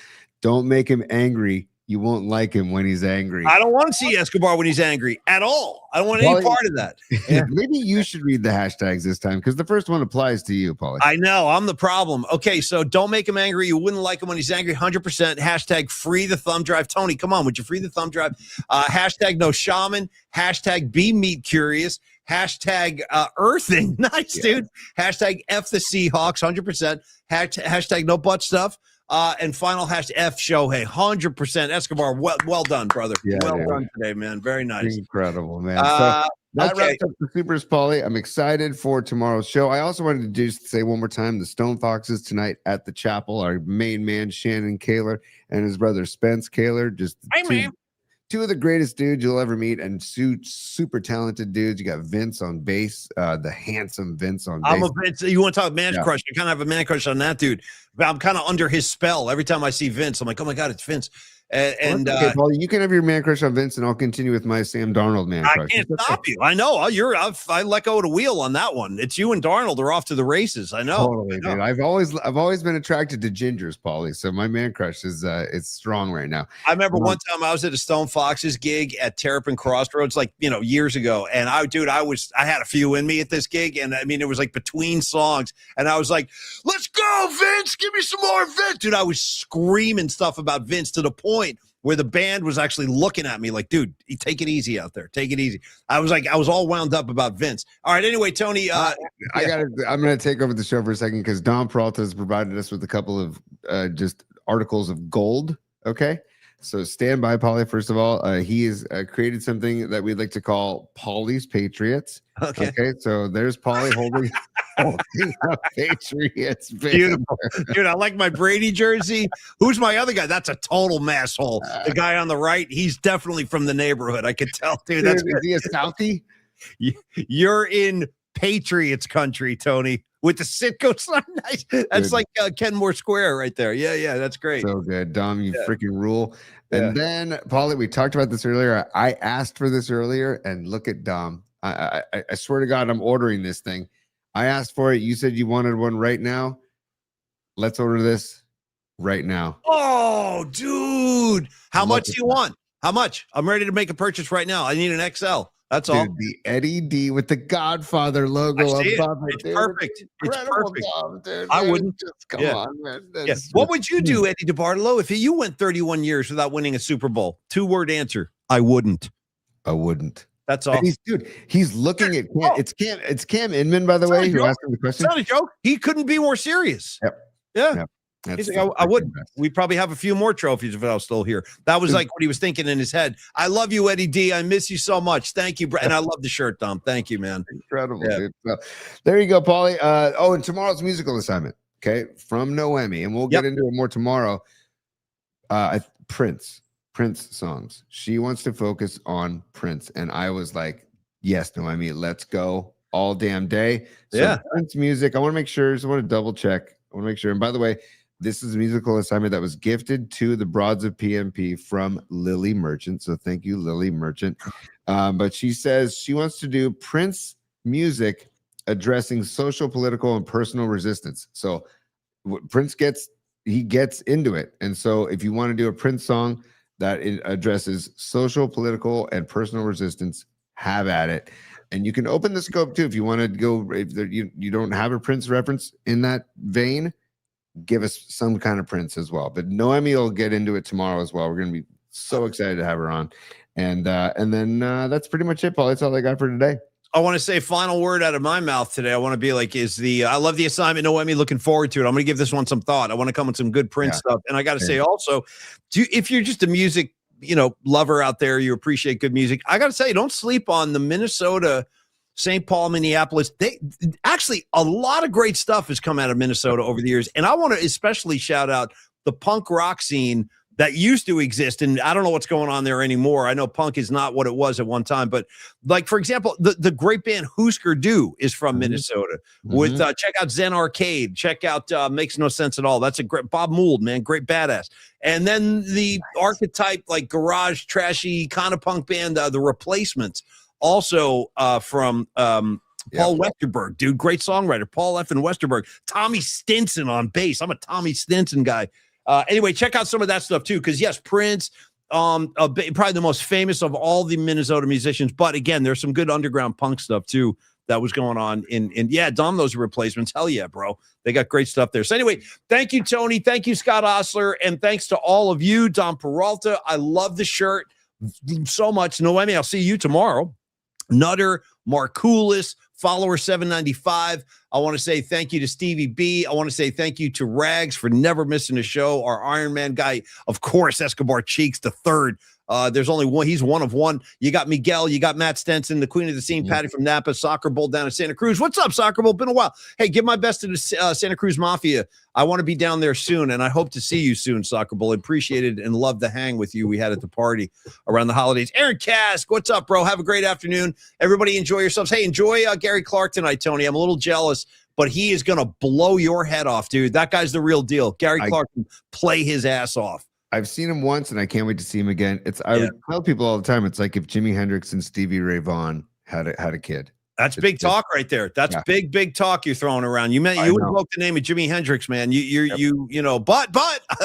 don't make him angry. You won't like him when he's angry. I don't want to see Escobar when he's angry at all. I don't want any part of that. Yeah. Maybe you should read the hashtags this time, because the first one applies to you, Paulie. I know. I'm the problem. Okay, so don't make him angry. You wouldn't like him when he's angry. 100%. Hashtag free the thumb drive. Tony, come on. Would you free the thumb drive? Hashtag no shaman. Hashtag be meat curious. Hashtag earthing. Nice, dude. Hashtag F the Seahawks. 100%. Hashtag no butt stuff. And final hashtag F Shohei, 100%. Escobar, well done, brother. Yeah, well done today, man. Very nice. Incredible, man. So that wraps up the Supers, Paulie. I'm excited for tomorrow's show. I also wanted to just say one more time, the Stone Foxes tonight at the Chapel. Our main man, Shannon Kaler, and his brother, Spence Kaler. Just two of the greatest dudes you'll ever meet, and super talented dudes. You got Vince on bass, the handsome Vince on bass. I'm a Vince. You want to talk man crush? I kind of have a man crush on that dude. But I'm kind of under his spell. Every time I see Vince, I'm like, oh my God, it's Vince. And okay, Paul, you can have your man crush on Vince, and I'll continue with my Sam Darnold man crush. I can't stop you. I know. I let go of the wheel on that one. It's you and Darnold are off to the races. I know. Totally, dude. I've always been attracted to gingers, Paulie. So my man crush is it's strong right now. I remember one time I was at a Stone Foxes gig at Terrapin Crossroads, like years ago, and I had a few in me at this gig, and I mean it was like between songs, and I was like, "Let's go, Vince! Give me some more Vince!" Dude, I was screaming stuff about Vince to the point where the band was actually looking at me like, dude, take it easy out there. Take it easy. I was all wound up about Vince. All right. Anyway, Tony, I'm going to take over the show for a second because Don Peralta has provided us with a couple of just articles of gold. Okay. So stand by, Paulie. First of all, he has created something that we'd like to call Paulie's Patriots. Okay. So there's Paulie holding Patriots. Beautiful. Dude, I like my Brady jersey. Who's my other guy? That's a total masshole. The guy on the right, he's definitely from the neighborhood. I could tell, dude. That's is he a Southie? You're in Patriots country, Tony, with the Citgo sign. Nice. That's like Kenmore Square right there. Yeah, that's great. So good, Dom. You freaking rule. And then, Paulie, we talked about this earlier. I asked for this earlier, and look at Dom. I swear to God, I'm ordering this thing. I asked for it. You said you wanted one right now. Let's order this right now. Oh, dude. How much do you want? How much? I'm ready to make a purchase right now. I need an XL. That's all. The Eddie D with the Godfather logo above it. It's perfect. It's perfect. Dude. I wouldn't. Just come on, man. What would you do, Eddie DeBartolo, if you went 31 years without winning a Super Bowl? 2-word answer. I wouldn't. That's all. He's looking at Cam. It's Cam Inman, by the way, who asked him the question. It's not a joke. He couldn't be more serious. Yep. He's like, I wouldn't. We'd probably have a few more trophies if I was still here. That was like what he was thinking in his head. I love you, Eddie D. I miss you so much. Thank you, and I love the shirt, Dom. Thank you, man. Incredible, dude. So, there you go, Paulie. And tomorrow's musical assignment, okay, from Noemi, and we'll get into it more tomorrow. Prince songs. She wants to focus on Prince, and I was like, yes, Noemi, let's go all damn day. So Prince music. I want to make sure. So I want to double check. I want to make sure. And by the way, this is a musical assignment that was gifted to the Broads of PMP from Lily Merchant. So thank you, Lily Merchant. But she says she wants to do Prince music addressing social, political, and personal resistance. So Prince gets into it. And so if you want to do a Prince song that it addresses social, political, and personal resistance, have at it. And you can open the scope too if you want to go. If you don't have a Prince reference in that vein, give us some kind of Prince as well. But Noemi will get into it tomorrow as well. We're going to be so excited to have her on. And then that's pretty much it, Paul. That's all I got for today. I want to say final word out of my mouth today. I want to be like, I love the assignment, Noemi, looking forward to it. I'm going to give this one some thought. I want to come with some good Prince stuff. And I got to say also, if you're just a music, lover out there, you appreciate good music. I got to say, don't sleep on the Minnesota, St. Paul, Minneapolis. They actually, a lot of great stuff has come out of Minnesota over the years. And I want to especially shout out the punk rock scene that used to exist. And I don't know what's going on there anymore. I know punk is not what it was at one time, but like, for example, the great band Husker Du is from Minnesota with, check out Zen Arcade, check out Makes No Sense at All. That's a great Bob Mould, man. Great badass. And then the archetype, like garage, trashy kind of punk band, The Replacements, also from Paul Westerberg, dude. Great songwriter. Paul F. and Westerberg. Tommy Stinson on bass. I'm a Tommy Stinson guy. Anyway, check out some of that stuff too, because yes, Prince, probably the most famous of all the Minnesota musicians. But again, there's some good underground punk stuff too that was going on in Dom, those Replacements. Hell yeah, bro. They got great stuff there. So anyway, thank you, Tony. Thank you, Scott Ostler. And thanks to all of you, Don Peralta. I love the shirt so much. Noemi, I'll see you tomorrow. Nutter, Markoulis, Follower 795. I want to say thank you to Stevie B. I want to say thank you to Rags for never missing a show. Our Iron Man guy, of course, Escobar Cheeks, the third. There's only one. He's one of one. You got Miguel. You got Matt Stenson, the queen of the scene, Patty from Napa, Soccer Bowl down in Santa Cruz. What's up, Soccer Bowl? Been a while. Hey, give my best to the Santa Cruz Mafia. I want to be down there soon, and I hope to see you soon, Soccer Bowl. Appreciated and love the hang with you we had at the party around the holidays. Aaron Kask, what's up, bro? Have a great afternoon. Everybody enjoy yourselves. Hey, enjoy Gary Clark tonight, Tony. I'm a little jealous, but he is going to blow your head off, dude. That guy's the real deal. Gary Clark can play his ass off. I've seen him once, and I can't wait to see him again. I would tell people all the time, it's like if Jimi Hendrix and Stevie Ray Vaughan had a kid. That's big talk right there. That's big talk you're throwing around. You would invoke the name of Jimi Hendrix, man. But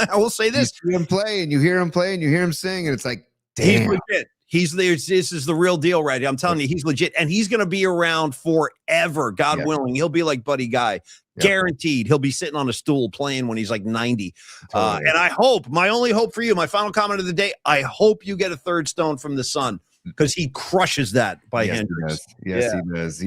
I will say this: you see him play, and you hear him play, and you hear him sing, and it's like, damn. He's legit. This is the real deal, right? I'm telling you, he's legit, and he's going to be around forever, God willing. He'll be like Buddy Guy, guaranteed. He'll be sitting on a stool playing when he's like 90. Totally. And I hope, my only hope for you, my final comment of the day, I hope you get a third stone from the sun, because he crushes that by Hendrix. He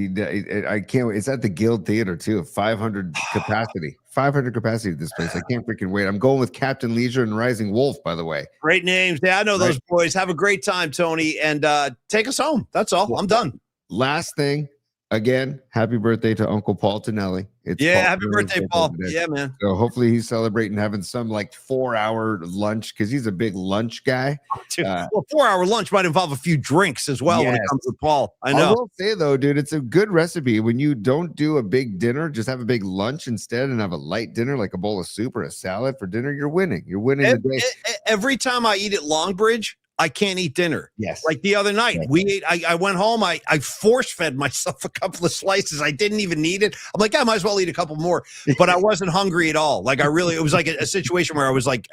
does. I can't wait. It's at the Guild Theater too. 500 capacity. 500 capacity at this place. I can't freaking wait. I'm going with Captain Leisure and Rising Wolf, by the way. Great names. Yeah, I know those boys. Have a great time, Tony, and take us home. That's all. I'm done. Last thing. Again, happy birthday to Uncle Paul Tonelli. Happy birthday, Paul. Yeah, man. So hopefully he's celebrating having some like 4-hour lunch, because he's a big lunch guy. Well, 4-hour lunch might involve a few drinks as well when it comes to Paul. I know. I will say though, dude, it's a good recipe. When you don't do a big dinner, just have a big lunch instead and have a light dinner, like a bowl of soup or a salad for dinner. You're winning. You're winning the day. Every time I eat at Longbridge, I can't eat dinner. Yes. Like the other night, we ate. I went home. I force fed myself a couple of slices. I didn't even need it. I'm like, I might as well eat a couple more. But I wasn't hungry at all. Like it was like a situation where I was like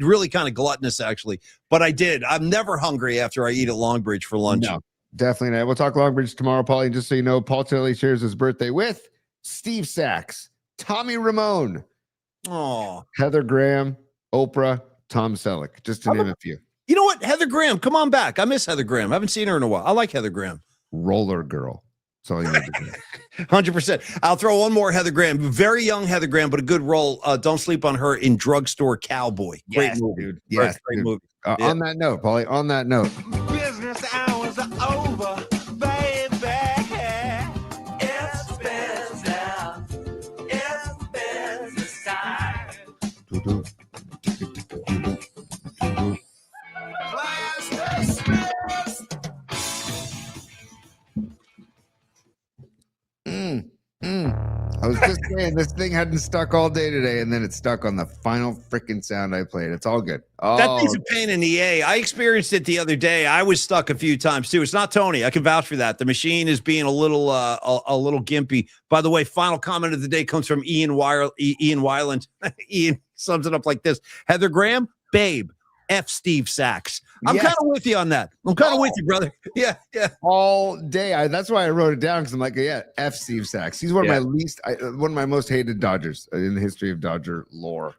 really kind of gluttonous, actually. But I did. I'm never hungry after I eat at Longbridge for lunch. No, definitely not. We'll talk Longbridge tomorrow, Paulie. And just so you know, Paul Tonelli shares his birthday with Steve Sachs, Tommy Ramone, Heather Graham, Oprah, Tom Selleck, just to name a few. You know what? Heather Graham, come on back. I miss Heather Graham. I haven't seen her in a while. I like Heather Graham. Roller Girl. That's all you need to do. 100%. I'll throw one more Heather Graham. Very young Heather Graham, but a good role. Don't sleep on her in Drugstore Cowboy. Great movie. Dude. Yes, great movie. On that note, Paulie, on that note. Business hours are over, baby. It's business time. I was just saying, this thing hadn't stuck all day today, and then it stuck on the final freaking sound I played. It's all good. That thing's a pain in the A. I experienced it the other day. I was stuck a few times too. It's not Tony. I can vouch for that. The machine is being a little gimpy. By the way, final comment of the day comes from Ian Weiland. Ian sums it up like this: Heather Graham, babe. F Steve Sachs. I'm kind of with you on that. I'm kind of with you, brother. Yeah. All day. That's why I wrote it down, because I'm like, F Steve Sachs. He's one of my most hated Dodgers in the history of Dodger lore.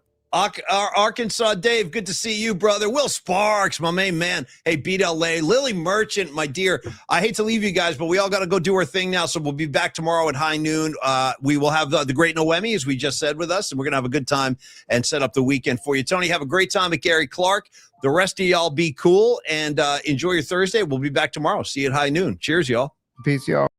Arkansas Dave, good to see you, brother. Will Sparks, my main man. Hey, Beat LA. Lily Merchant, my dear. I hate to leave you guys, but we all got to go do our thing now. So we'll be back tomorrow at high noon. We will have the great Noemi, as we just said, with us, and we're going to have a good time and set up the weekend for you. Tony, have a great time at Gary Clark. The rest of y'all be cool and enjoy your Thursday. We'll be back tomorrow. See you at high noon. Cheers, y'all. Peace, y'all.